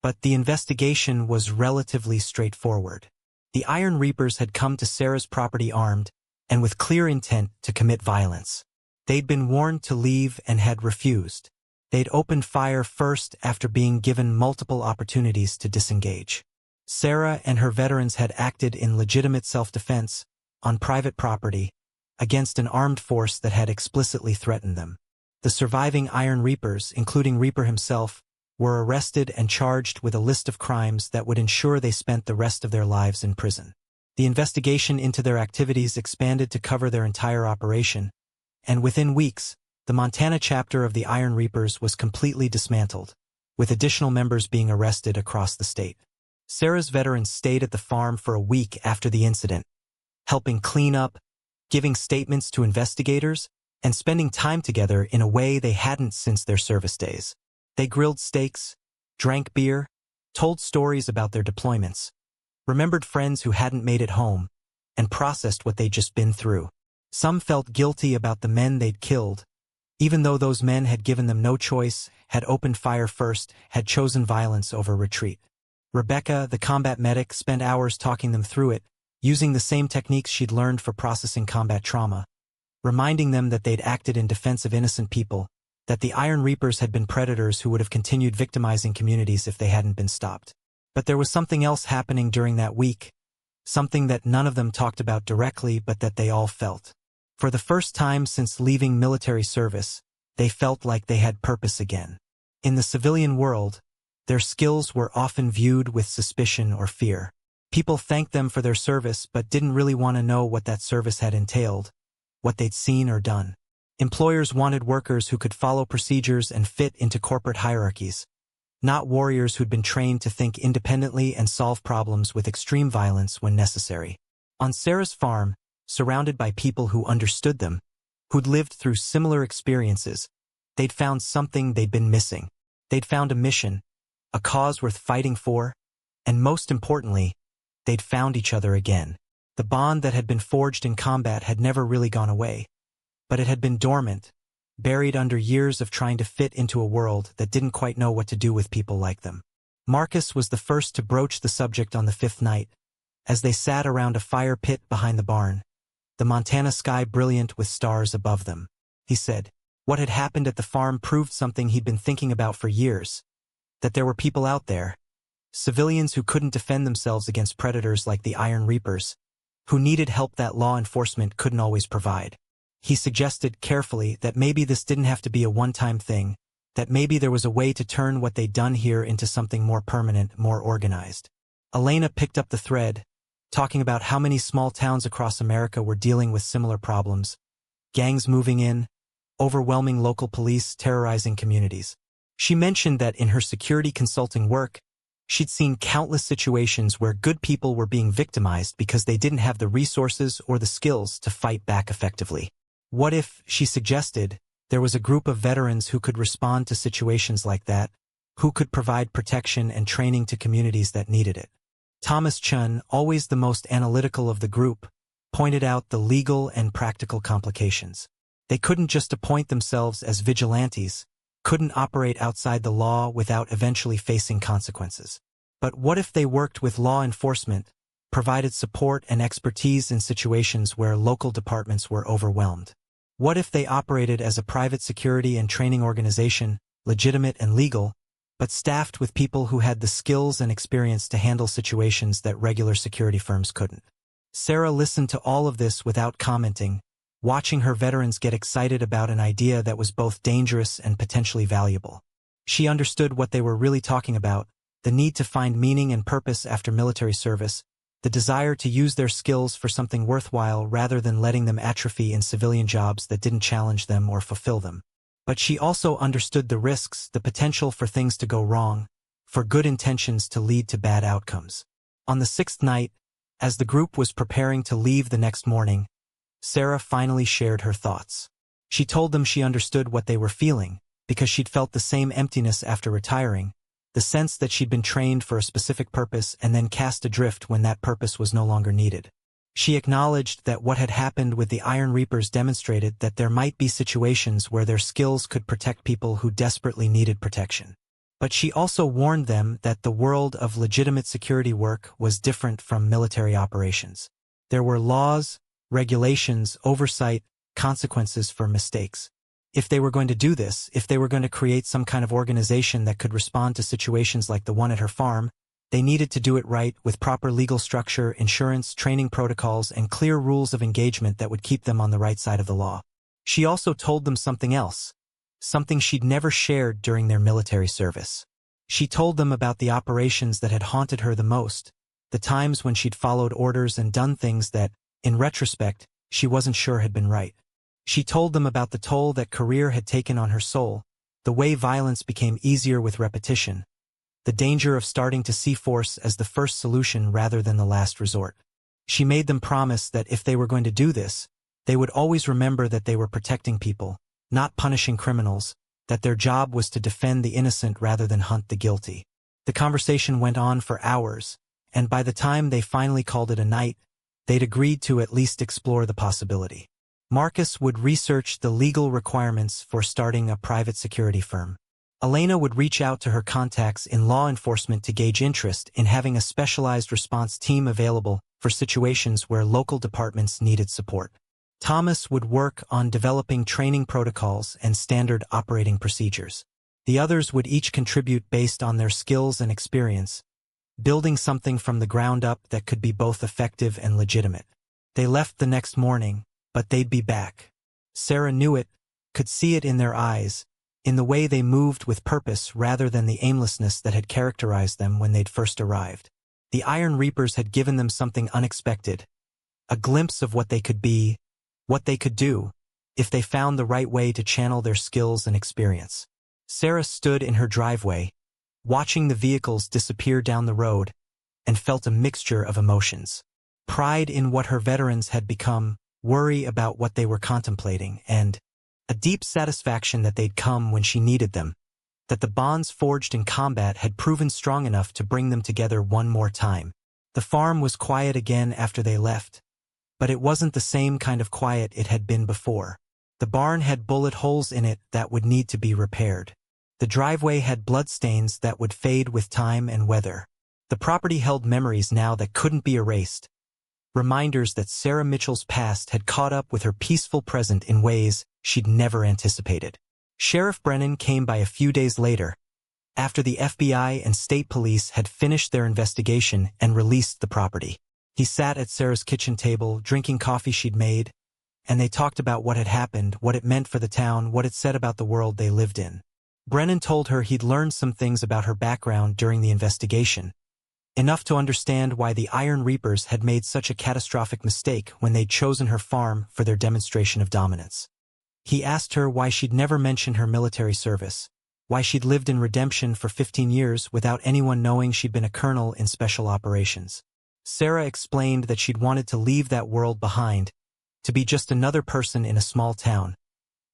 Speaker 1: But the investigation was relatively straightforward. The Iron Reapers had come to Sarah's property armed, and with clear intent to commit violence. They'd been warned to leave and had refused. They'd opened fire first after being given multiple opportunities to disengage. Sarah and her veterans had acted in legitimate self-defense, on private property, against an armed force that had explicitly threatened them. The surviving Iron Reapers, including Reaper himself, were arrested and charged with a list of crimes that would ensure they spent the rest of their lives in prison. The investigation into their activities expanded to cover their entire operation, and within weeks, the Montana chapter of the Iron Reapers was completely dismantled, with additional members being arrested across the state. Sarah's veterans stayed at the farm for a week after the incident, helping clean up, giving statements to investigators, and spending time together in a way they hadn't since their service days. They grilled steaks, drank beer, told stories about their deployments, remembered friends who hadn't made it home, and processed what they'd just been through. Some felt guilty about the men they'd killed, even though those men had given them no choice, had opened fire first, had chosen violence over retreat. Rebecca, the combat medic, spent hours talking them through it, using the same techniques she'd learned for processing combat trauma, reminding them that they'd acted in defense of innocent people, that the Iron Reapers had been predators who would have continued victimizing communities if they hadn't been stopped. But there was something else happening during that week, something that none of them talked about directly but that they all felt. For the first time since leaving military service, they felt like they had purpose again. In the civilian world, their skills were often viewed with suspicion or fear. People thanked them for their service but didn't really want to know what that service had entailed, what they'd seen or done. Employers wanted workers who could follow procedures and fit into corporate hierarchies, not warriors who'd been trained to think independently and solve problems with extreme violence when necessary. On Sarah's farm, surrounded by people who understood them, who'd lived through similar experiences, they'd found something they'd been missing. They'd found a mission, a cause worth fighting for, and most importantly, they'd found each other again. The bond that had been forged in combat had never really gone away, but it had been dormant, buried under years of trying to fit into a world that didn't quite know what to do with people like them. Marcus was the first to broach the subject on the 5th night, as they sat around a fire pit behind the barn, the Montana sky brilliant with stars above them. He said, what had happened at the farm proved something he'd been thinking about for years, that there were people out there, civilians who couldn't defend themselves against predators like the Iron Reapers, who needed help that law enforcement couldn't always provide. He suggested carefully that maybe this didn't have to be a one-time thing, that maybe there was a way to turn what they'd done here into something more permanent, more organized. Elena picked up the thread, talking about how many small towns across America were dealing with similar problems, gangs moving in, overwhelming local police terrorizing communities. She mentioned that in her security consulting work, she'd seen countless situations where good people were being victimized because they didn't have the resources or the skills to fight back effectively. What if, she suggested, there was a group of veterans who could respond to situations like that, who could provide protection and training to communities that needed it? Thomas Chun, always the most analytical of the group, pointed out the legal and practical complications. They couldn't just appoint themselves as vigilantes, couldn't operate outside the law without eventually facing consequences. But what if they worked with law enforcement, provided support and expertise in situations where local departments were overwhelmed? What if they operated as a private security and training organization, legitimate and legal, but staffed with people who had the skills and experience to handle situations that regular security firms couldn't? Sarah listened to all of this without commenting, watching her veterans get excited about an idea that was both dangerous and potentially valuable. She understood what they were really talking about, the need to find meaning and purpose after military service, the desire to use their skills for something worthwhile rather than letting them atrophy in civilian jobs that didn't challenge them or fulfill them. But she also understood the risks, the potential for things to go wrong, for good intentions to lead to bad outcomes. On the 6th night, As the group was preparing to leave the next morning, Sarah finally shared her thoughts. She told them she understood what they were feeling, because she'd felt the same emptiness after retiring, the sense that she'd been trained for a specific purpose and then cast adrift when that purpose was no longer needed. She acknowledged that what had happened with the Iron Reapers demonstrated that there might be situations where their skills could protect people who desperately needed protection. But she also warned them that the world of legitimate security work was different from military operations. There were laws, regulations, oversight, consequences for mistakes. If they were going to do this, if they were going to create some kind of organization that could respond to situations like the one at her farm, they needed to do it right with proper legal structure, insurance, training protocols, and clear rules of engagement that would keep them on the right side of the law. She also told them something else, something she'd never shared during their military service. She told them about the operations that had haunted her the most, the times when she'd followed orders and done things that, in retrospect, she wasn't sure had been right. She told them about the toll that career had taken on her soul, the way violence became easier with repetition, the danger of starting to see force as the first solution rather than the last resort. She made them promise that if they were going to do this, they would always remember that they were protecting people, not punishing criminals, that their job was to defend the innocent rather than hunt the guilty. The conversation went on for hours, and by the time they finally called it a night, they'd agreed to at least explore the possibility. Marcus would research the legal requirements for starting a private security firm. Elena would reach out to her contacts in law enforcement to gauge interest in having a specialized response team available for situations where local departments needed support. Thomas would work on developing training protocols and standard operating procedures. The others would each contribute based on their skills and experience, building something from the ground up that could be both effective and legitimate. They left the next morning, but they'd be back. Sarah knew it, could see it in their eyes, in the way they moved with purpose rather than the aimlessness that had characterized them when they'd first arrived. The Iron Reapers had given them something unexpected, a glimpse of what they could be, what they could do, if they found the right way to channel their skills and experience. Sarah stood in her driveway, watching the vehicles disappear down the road, and felt a mixture of emotions. Pride in what her veterans had become, worry about what they were contemplating, and a deep satisfaction that they'd come when she needed them, that the bonds forged in combat had proven strong enough to bring them together one more time. The farm was quiet again after they left, but it wasn't the same kind of quiet it had been before. The barn had bullet holes in it that would need to be repaired. The driveway had bloodstains that would fade with time and weather. The property held memories now that couldn't be erased, reminders that Sarah Mitchell's past had caught up with her peaceful present in ways she'd never anticipated. Sheriff Brennan came by a few days later, after the FBI and state police had finished their investigation and released the property. He sat at Sarah's kitchen table, drinking coffee she'd made, and they talked about what had happened, what it meant for the town, what it said about the world they lived in. Brennan told her he'd learned some things about her background during the investigation, enough to understand why the Iron Reapers had made such a catastrophic mistake when they'd chosen her farm for their demonstration of dominance. He asked her why she'd never mentioned her military service, why she'd lived in redemption for 15 years without anyone knowing she'd been a colonel in special operations. Sarah explained that she'd wanted to leave that world behind, to be just another person in a small town,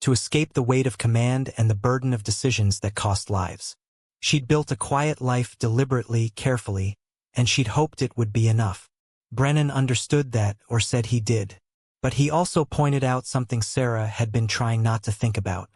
Speaker 1: to escape the weight of command and the burden of decisions that cost lives. She'd built a quiet life deliberately, carefully, and she'd hoped it would be enough. Brennan understood that, or said he did. But he also pointed out something Sarah had been trying not to think about.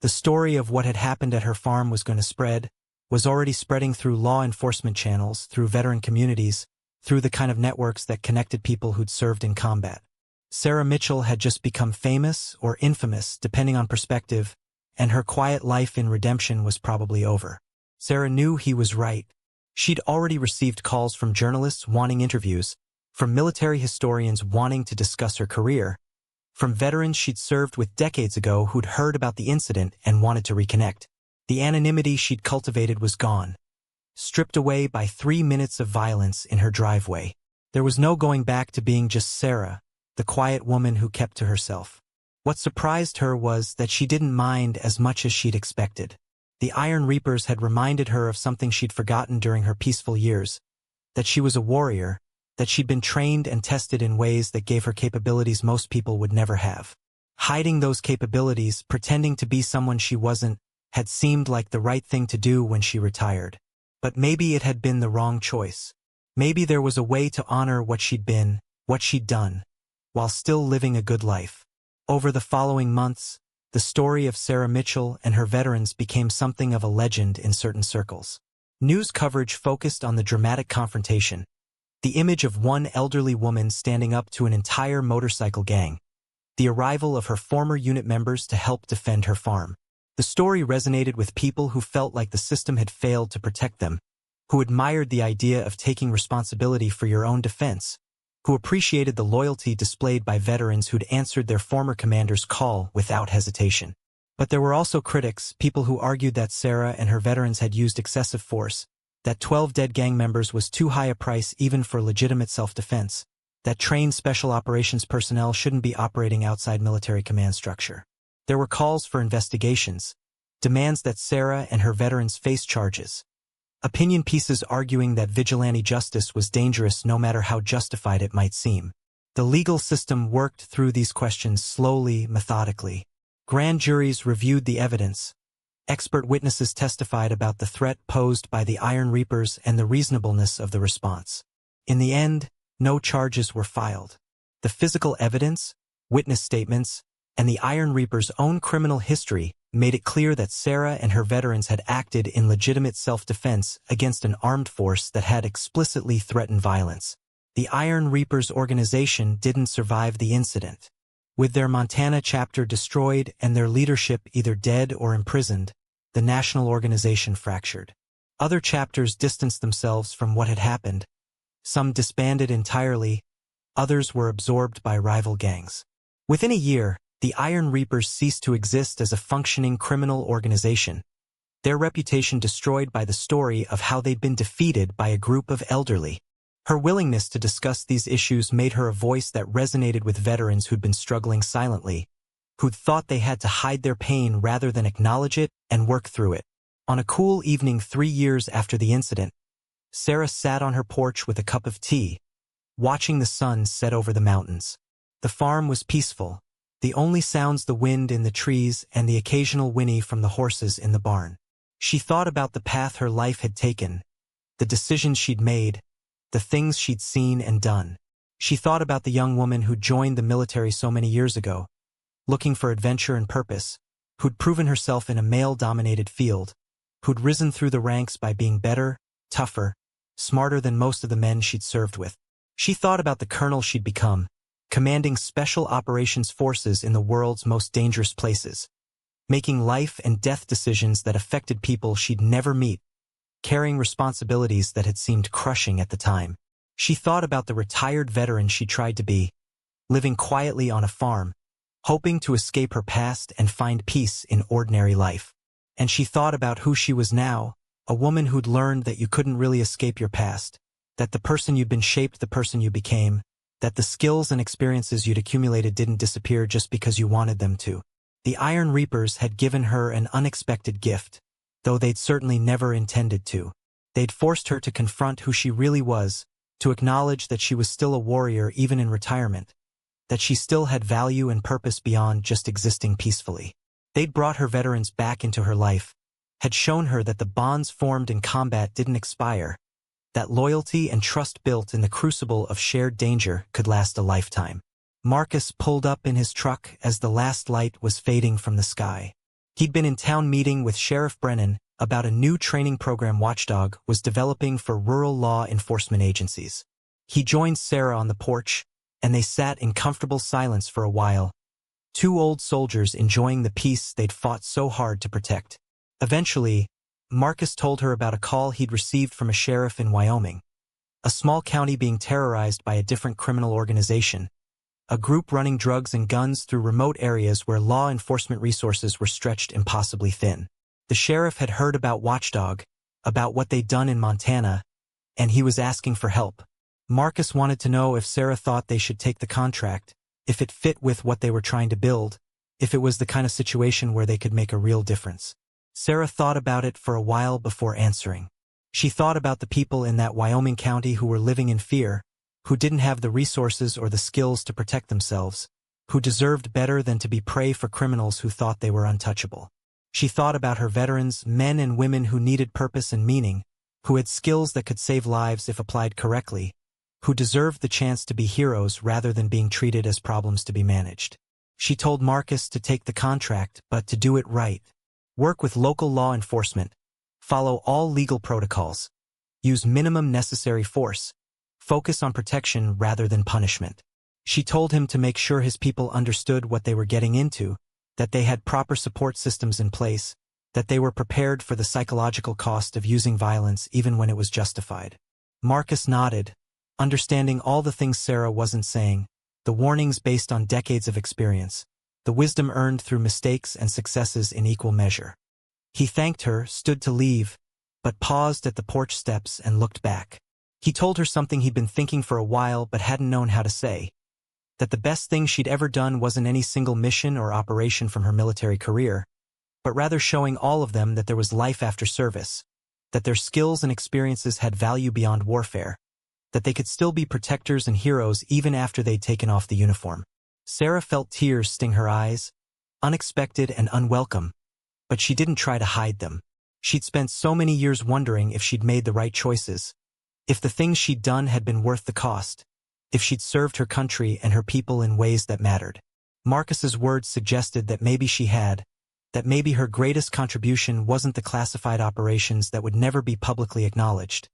Speaker 1: The story of what had happened at her farm was going to spread, was already spreading through law enforcement channels, through veteran communities, through the kind of networks that connected people who'd served in combat. Sarah Mitchell had just become famous or infamous, depending on perspective, and her quiet life in redemption was probably over. Sarah knew he was right. She'd already received calls from journalists wanting interviews, from military historians wanting to discuss her career, from veterans she'd served with decades ago who'd heard about the incident and wanted to reconnect. The anonymity she'd cultivated was gone, stripped away by 3 minutes of violence in her driveway. There was no going back to being just Sarah, the quiet woman who kept to herself. What surprised her was that she didn't mind as much as she'd expected. The Iron Reapers had reminded her of something she'd forgotten during her peaceful years, that she was a warrior, that she'd been trained and tested in ways that gave her capabilities most people would never have. Hiding those capabilities, pretending to be someone she wasn't, had seemed like the right thing to do when she retired. But maybe it had been the wrong choice. Maybe there was a way to honor what she'd been, what she'd done, while still living a good life. Over the following months, the story of Sarah Mitchell and her veterans became something of a legend in certain circles. News coverage focused on the dramatic confrontation, the image of one elderly woman standing up to an entire motorcycle gang, the arrival of her former unit members to help defend her farm. The story resonated with people who felt like the system had failed to protect them, who admired the idea of taking responsibility for your own defense, who appreciated the loyalty displayed by veterans who'd answered their former commander's call without hesitation. But there were also critics, people who argued that Sarah and her veterans had used excessive force, that 12 dead gang members was too high a price even for legitimate self-defense, that trained special operations personnel shouldn't be operating outside military command structure. There were calls for investigations, demands that Sarah and her veterans face charges, opinion pieces arguing that vigilante justice was dangerous no matter how justified it might seem. The legal system worked through these questions slowly, methodically. Grand juries reviewed the evidence. Expert witnesses testified about the threat posed by the Iron Reapers and the reasonableness of the response. In the end, no charges were filed. The physical evidence, witness statements, and the Iron Reapers' own criminal history made it clear that Sarah and her veterans had acted in legitimate self-defense against an armed force that had explicitly threatened violence. The Iron Reapers organization didn't survive the incident. With their Montana chapter destroyed and their leadership either dead or imprisoned, the national organization fractured. Other chapters distanced themselves from what had happened. Some disbanded entirely, others were absorbed by rival gangs. Within a year, the Iron Reapers ceased to exist as a functioning criminal organization, their reputation destroyed by the story of how they'd been defeated by a group of elderly. Her willingness to discuss these issues made her a voice that resonated with veterans who'd been struggling silently, who'd thought they had to hide their pain rather than acknowledge it and work through it. On a cool evening 3 years after the incident, Sarah sat on her porch with a cup of tea, watching the sun set over the mountains. The farm was peaceful, the only sounds the wind in the trees and the occasional whinny from the horses in the barn. She thought about the path her life had taken, the decisions she'd made, the things she'd seen and done. She thought about the young woman who'd joined the military so many years ago, looking for adventure and purpose, who'd proven herself in a male-dominated field, who'd risen through the ranks by being better, tougher, smarter than most of the men she'd served with. She thought about the colonel she'd become, commanding special operations forces in the world's most dangerous places, making life and death decisions that affected people she'd never meet, carrying responsibilities that had seemed crushing at the time. She thought about the retired veteran she tried to be, living quietly on a farm, hoping to escape her past and find peace in ordinary life. And she thought about who she was now, a woman who'd learned that you couldn't really escape your past, that the person you'd been shaped the person you became, that the skills and experiences you'd accumulated didn't disappear just because you wanted them to. The Iron Reapers had given her an unexpected gift, though they'd certainly never intended to. They'd forced her to confront who she really was, to acknowledge that she was still a warrior even in retirement, that she still had value and purpose beyond just existing peacefully. They'd brought her veterans back into her life, had shown her that the bonds formed in combat didn't expire, that loyalty and trust built in the crucible of shared danger could last a lifetime. Marcus pulled up in his truck as the last light was fading from the sky. He'd been in town meeting with Sheriff Brennan about a new training program Watchdog was developing for rural law enforcement agencies. He joined Sarah on the porch, and they sat in comfortable silence for a while, two old soldiers enjoying the peace they'd fought so hard to protect. Eventually, Marcus told her about a call he'd received from a sheriff in Wyoming, a small county being terrorized by a different criminal organization, a group running drugs and guns through remote areas where law enforcement resources were stretched impossibly thin. The sheriff had heard about Watchdog, about what they'd done in Montana, and he was asking for help. Marcus wanted to know if Sarah thought they should take the contract, if it fit with what they were trying to build, if it was the kind of situation where they could make a real difference. Sarah thought about it for a while before answering. She thought about the people in that Wyoming county who were living in fear, who didn't have the resources or the skills to protect themselves, who deserved better than to be prey for criminals who thought they were untouchable. She thought about her veterans, men and women who needed purpose and meaning, who had skills that could save lives if applied correctly, who deserved the chance to be heroes rather than being treated as problems to be managed. She told Marcus to take the contract, but to do it right. Work with local law enforcement. Follow all legal protocols. Use minimum necessary force. Focus on protection rather than punishment. She told him to make sure his people understood what they were getting into, that they had proper support systems in place, that they were prepared for the psychological cost of using violence even when it was justified. Marcus nodded, understanding all the things Sarah wasn't saying, the warnings based on decades of experience, the wisdom earned through mistakes and successes in equal measure. He thanked her, stood to leave, but paused at the porch steps and looked back. He told her something he'd been thinking for a while but hadn't known how to say, that the best thing she'd ever done wasn't any single mission or operation from her military career, but rather showing all of them that there was life after service, that their skills and experiences had value beyond warfare, that they could still be protectors and heroes even after they'd taken off the uniform. Sarah felt tears sting her eyes, unexpected and unwelcome, but she didn't try to hide them. She'd spent so many years wondering if she'd made the right choices, if the things she'd done had been worth the cost, if she'd served her country and her people in ways that mattered. Marcus's words suggested that maybe she had, that maybe her greatest contribution wasn't the classified operations that would never be publicly acknowledged,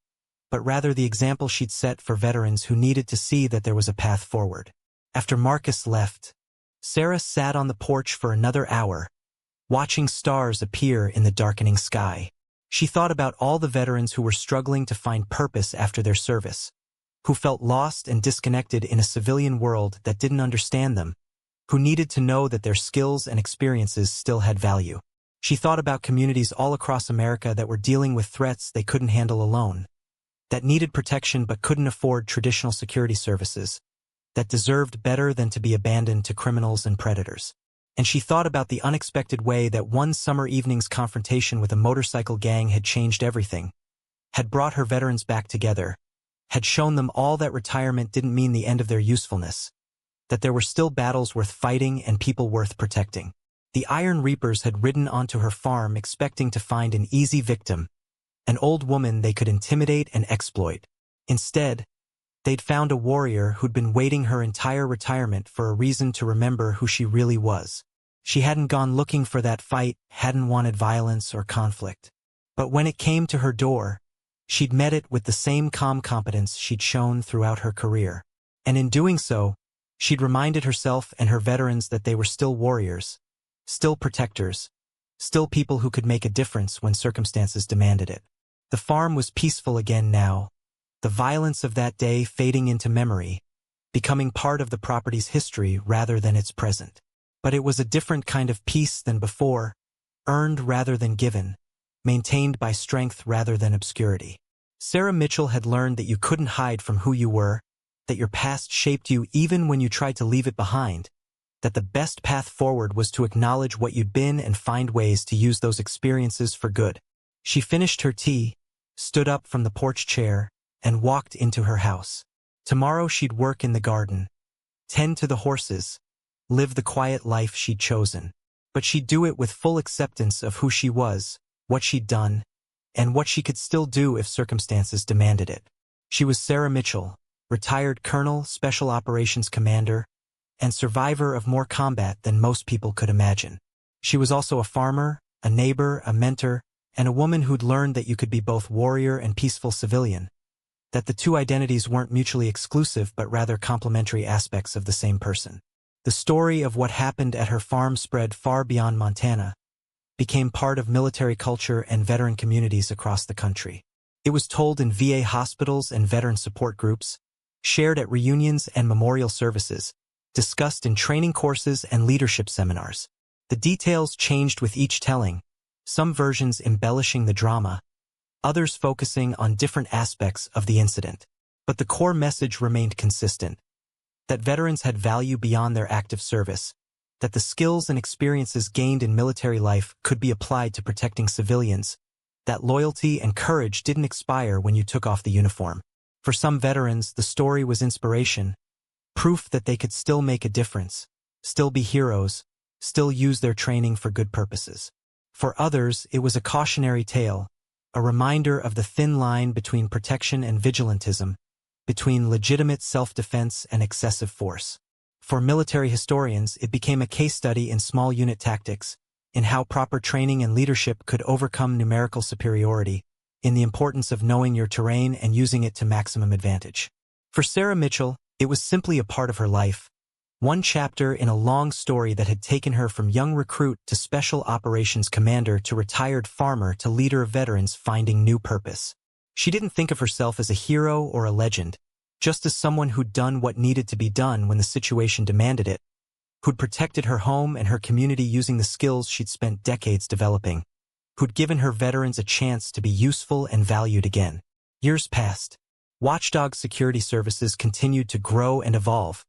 Speaker 1: but rather the example she'd set for veterans who needed to see that there was a path forward. After Marcus left, Sarah sat on the porch for another hour, watching stars appear in the darkening sky. She thought about all the veterans who were struggling to find purpose after their service, who felt lost and disconnected in a civilian world that didn't understand them, who needed to know that their skills and experiences still had value. She thought about communities all across America that were dealing with threats they couldn't handle alone, that needed protection but couldn't afford traditional security services, that deserved better than to be abandoned to criminals and predators. And she thought about the unexpected way that one summer evening's confrontation with a motorcycle gang had changed everything, had brought her veterans back together, had shown them all that retirement didn't mean the end of their usefulness, that there were still battles worth fighting and people worth protecting. The Iron Reapers had ridden onto her farm expecting to find an easy victim, an old woman they could intimidate and exploit. Instead, they'd found a warrior who'd been waiting her entire retirement for a reason to remember who she really was. She hadn't gone looking for that fight, hadn't wanted violence or conflict. But when it came to her door, she'd met it with the same calm competence she'd shown throughout her career. And in doing so, she'd reminded herself and her veterans that they were still warriors, still protectors, still people who could make a difference when circumstances demanded it. The farm was peaceful again now, the violence of that day fading into memory, becoming part of the property's history rather than its present. But it was a different kind of peace than before, earned rather than given, maintained by strength rather than obscurity. Sarah Mitchell had learned that you couldn't hide from who you were, that your past shaped you even when you tried to leave it behind, that the best path forward was to acknowledge what you'd been and find ways to use those experiences for good. She finished her tea, stood up from the porch chair, and walked into her house. Tomorrow she'd work in the garden, tend to the horses, live the quiet life she'd chosen. But she'd do it with full acceptance of who she was, what she'd done, and what she could still do if circumstances demanded it. She was Sarah Mitchell, retired colonel, special operations commander, and survivor of more combat than most people could imagine. She was also a farmer, a neighbor, a mentor, and a woman who'd learned that you could be both warrior and peaceful civilian, that the two identities weren't mutually exclusive but rather complementary aspects of the same person. The story of what happened at her farm spread far beyond Montana, became part of military culture and veteran communities across the country. It was told in VA hospitals and veteran support groups, shared at reunions and memorial services, discussed in training courses and leadership seminars. The details changed with each telling, some versions embellishing the drama, others focusing on different aspects of the incident. But the core message remained consistent, that veterans had value beyond their active service, that the skills and experiences gained in military life could be applied to protecting civilians, that loyalty and courage didn't expire when you took off the uniform. For some veterans, the story was inspiration, proof that they could still make a difference, still be heroes, still use their training for good purposes. For others, it was a cautionary tale, a reminder of the thin line between protection and vigilantism, between legitimate self-defense and excessive force. For military historians, it became a case study in small unit tactics, in how proper training and leadership could overcome numerical superiority, in the importance of knowing your terrain and using it to maximum advantage. For Sarah Mitchell, it was simply a part of her life, one chapter in a long story that had taken her from young recruit to special operations commander to retired farmer to leader of veterans finding new purpose. She didn't think of herself as a hero or a legend, just as someone who'd done what needed to be done when the situation demanded it, who'd protected her home and her community using the skills she'd spent decades developing, who'd given her veterans a chance to be useful and valued again. Years passed. Watchdog Security Services continued to grow and evolve,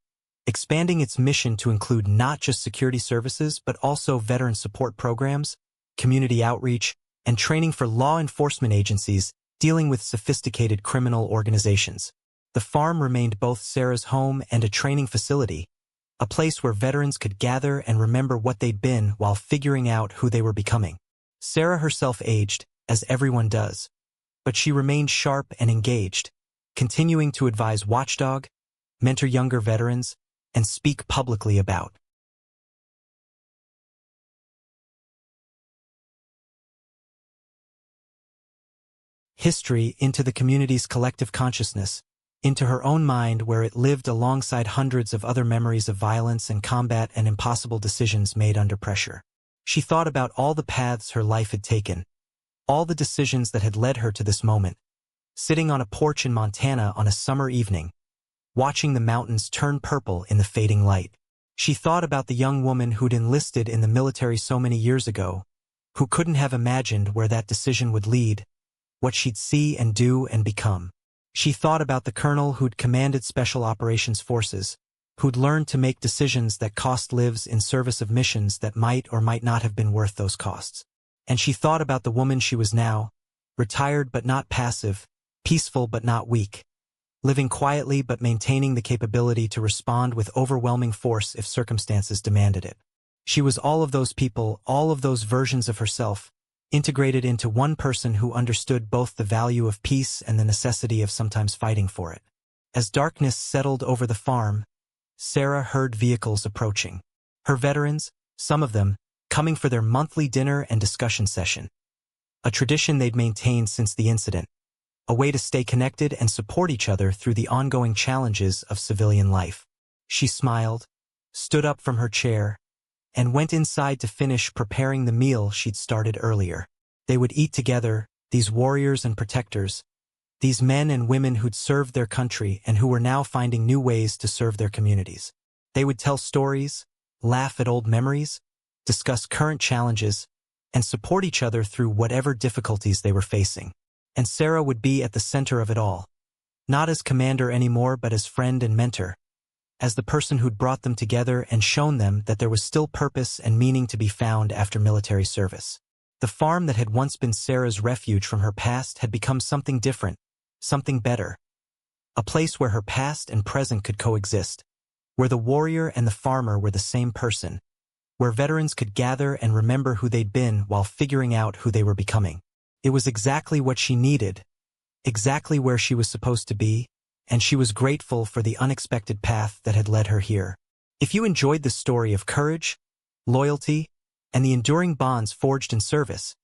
Speaker 1: expanding its mission to include not just security services but also veteran support programs, community outreach, and training for law enforcement agencies dealing with sophisticated criminal organizations. The farm remained both Sarah's home and a training facility, a place where veterans could gather and remember what they'd been while figuring out who they were becoming. Sarah herself aged, as everyone does, but she remained sharp and engaged, continuing to advise Watchdog, mentor younger veterans, and speak publicly about history into the community's collective consciousness, into her own mind where it lived alongside hundreds of other memories of violence and combat and impossible decisions made under pressure. She thought about all the paths her life had taken, all the decisions that had led her to this moment, sitting on a porch in Montana on a summer evening, watching the mountains turn purple in the fading light. She thought about the young woman who'd enlisted in the military so many years ago, who couldn't have imagined where that decision would lead, what she'd see and do and become. She thought about the colonel who'd commanded Special Operations Forces, who'd learned to make decisions that cost lives in service of missions that might or might not have been worth those costs. And she thought about the woman she was now, retired but not passive, peaceful but not weak, living quietly but maintaining the capability to respond with overwhelming force if circumstances demanded it. She was all of those people, all of those versions of herself, integrated into one person who understood both the value of peace and the necessity of sometimes fighting for it. As darkness settled over the farm, Sarah heard vehicles approaching. Her veterans, some of them, coming for their monthly dinner and discussion session. A tradition they'd maintained since the incident, a way to stay connected and support each other through the ongoing challenges of civilian life. She smiled, stood up from her chair, and went inside to finish preparing the meal she'd started earlier. They would eat together, these warriors and protectors, these men and women who'd served their country and who were now finding new ways to serve their communities. They would tell stories, laugh at old memories, discuss current challenges, and support each other through whatever difficulties they were facing. And Sarah would be at the center of it all, not as commander anymore but as friend and mentor, as the person who'd brought them together and shown them that there was still purpose and meaning to be found after military service. The farm that had once been Sarah's refuge from her past had become something different, something better. A place where her past and present could coexist, where the warrior and the farmer were the same person, where veterans could gather and remember who they'd been while figuring out who they were becoming. It was exactly what she needed, exactly where she was supposed to be, and she was grateful for the unexpected path that had led her here. If you enjoyed the story of courage, loyalty, and the enduring bonds forged in service,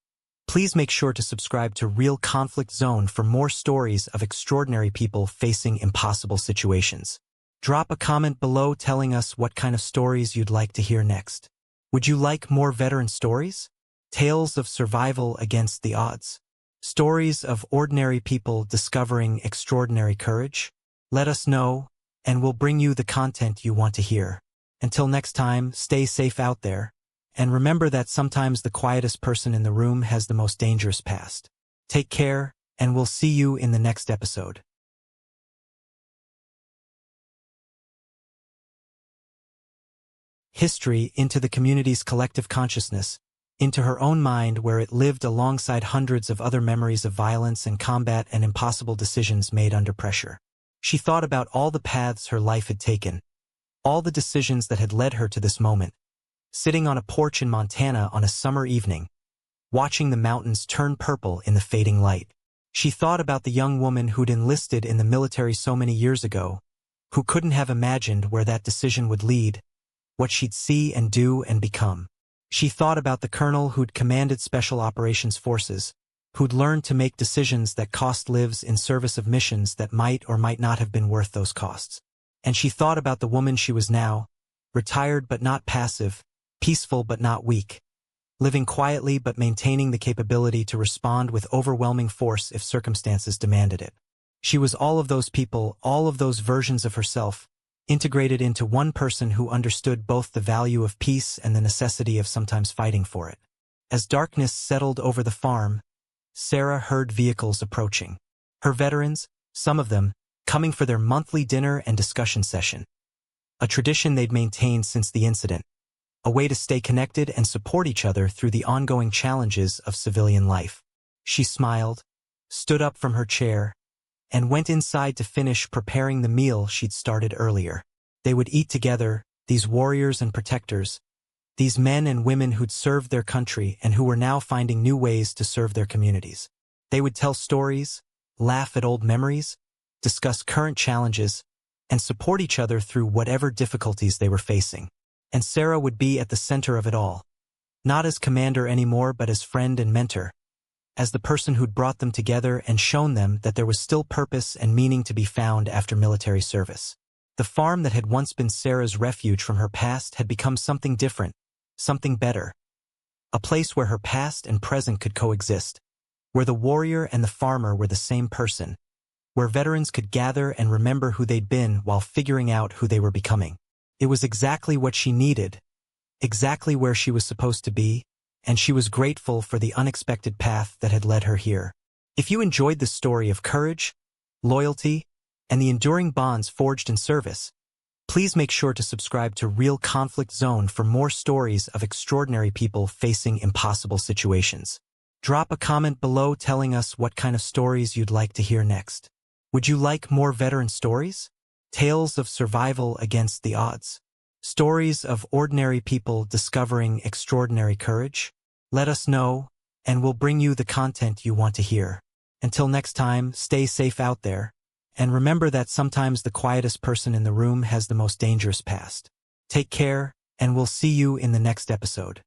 Speaker 1: please make sure to subscribe to Real Conflict Zone for more stories of extraordinary people facing impossible situations. Drop a comment below telling us what kind of stories you'd like to hear next. Would you like more veteran stories? Tales of survival against the odds? Stories of ordinary people discovering extraordinary courage? Let us know, and we'll bring you the content you want to hear. Until next time, stay safe out there, and remember that sometimes the quietest person in the room has the most dangerous past. Take care, and we'll see you in the next episode. History into the community's collective consciousness, into her own mind where it lived alongside hundreds of other memories of violence and combat and impossible decisions made under pressure. She thought about all the paths her life had taken, all the decisions that had led her to this moment, sitting on a porch in Montana on a summer evening, watching the mountains turn purple in the fading light. She thought about the young woman who'd enlisted in the military so many years ago, who couldn't have imagined where that decision would lead, what she'd see and do and become. She thought about the colonel who'd commanded Special Operations Forces, who'd learned to make decisions that cost lives in service of missions that might or might not have been worth those costs. And she thought about the woman she was now, retired but not passive, peaceful but not weak, living quietly but maintaining the capability to respond with overwhelming force if circumstances demanded it. She was all of those people, all of those versions of herself, integrated into one person who understood both the value of peace and the necessity of sometimes fighting for it. As darkness settled over the farm, Sarah heard vehicles approaching. Her veterans, some of them, coming for their monthly dinner and discussion session. A tradition they'd maintained since the incident, a way to stay connected and support each other through the ongoing challenges of civilian life. She smiled, stood up from her chair, and went inside to finish preparing the meal she'd started earlier. They would eat together, these warriors and protectors, these men and women who'd served their country and who were now finding new ways to serve their communities. They would tell stories, laugh at old memories, discuss current challenges, and support each other through whatever difficulties they were facing. And Sarah would be at the center of it all, not as commander anymore but as friend and mentor, as the person who'd brought them together and shown them that there was still purpose and meaning to be found after military service. The farm that had once been Sarah's refuge from her past had become something different, something better. A place where her past and present could coexist, where the warrior and the farmer were the same person, where veterans could gather and remember who they'd been while figuring out who they were becoming. It was exactly what she needed, exactly where she was supposed to be, and she was grateful for the unexpected path that had led her here. If you enjoyed this story of courage, loyalty, and the enduring bonds forged in service, please make sure to subscribe to Real Conflict Zone for more stories of extraordinary people facing impossible situations. Drop a comment below telling us what kind of stories you'd like to hear next. Would you like more veteran stories? Tales of survival against the odds? Stories of ordinary people discovering extraordinary courage? Let us know, and we'll bring you the content you want to hear. Until next time, stay safe out there, and remember that sometimes the quietest person in the room has the most dangerous past. Take care, and we'll see you in the next episode.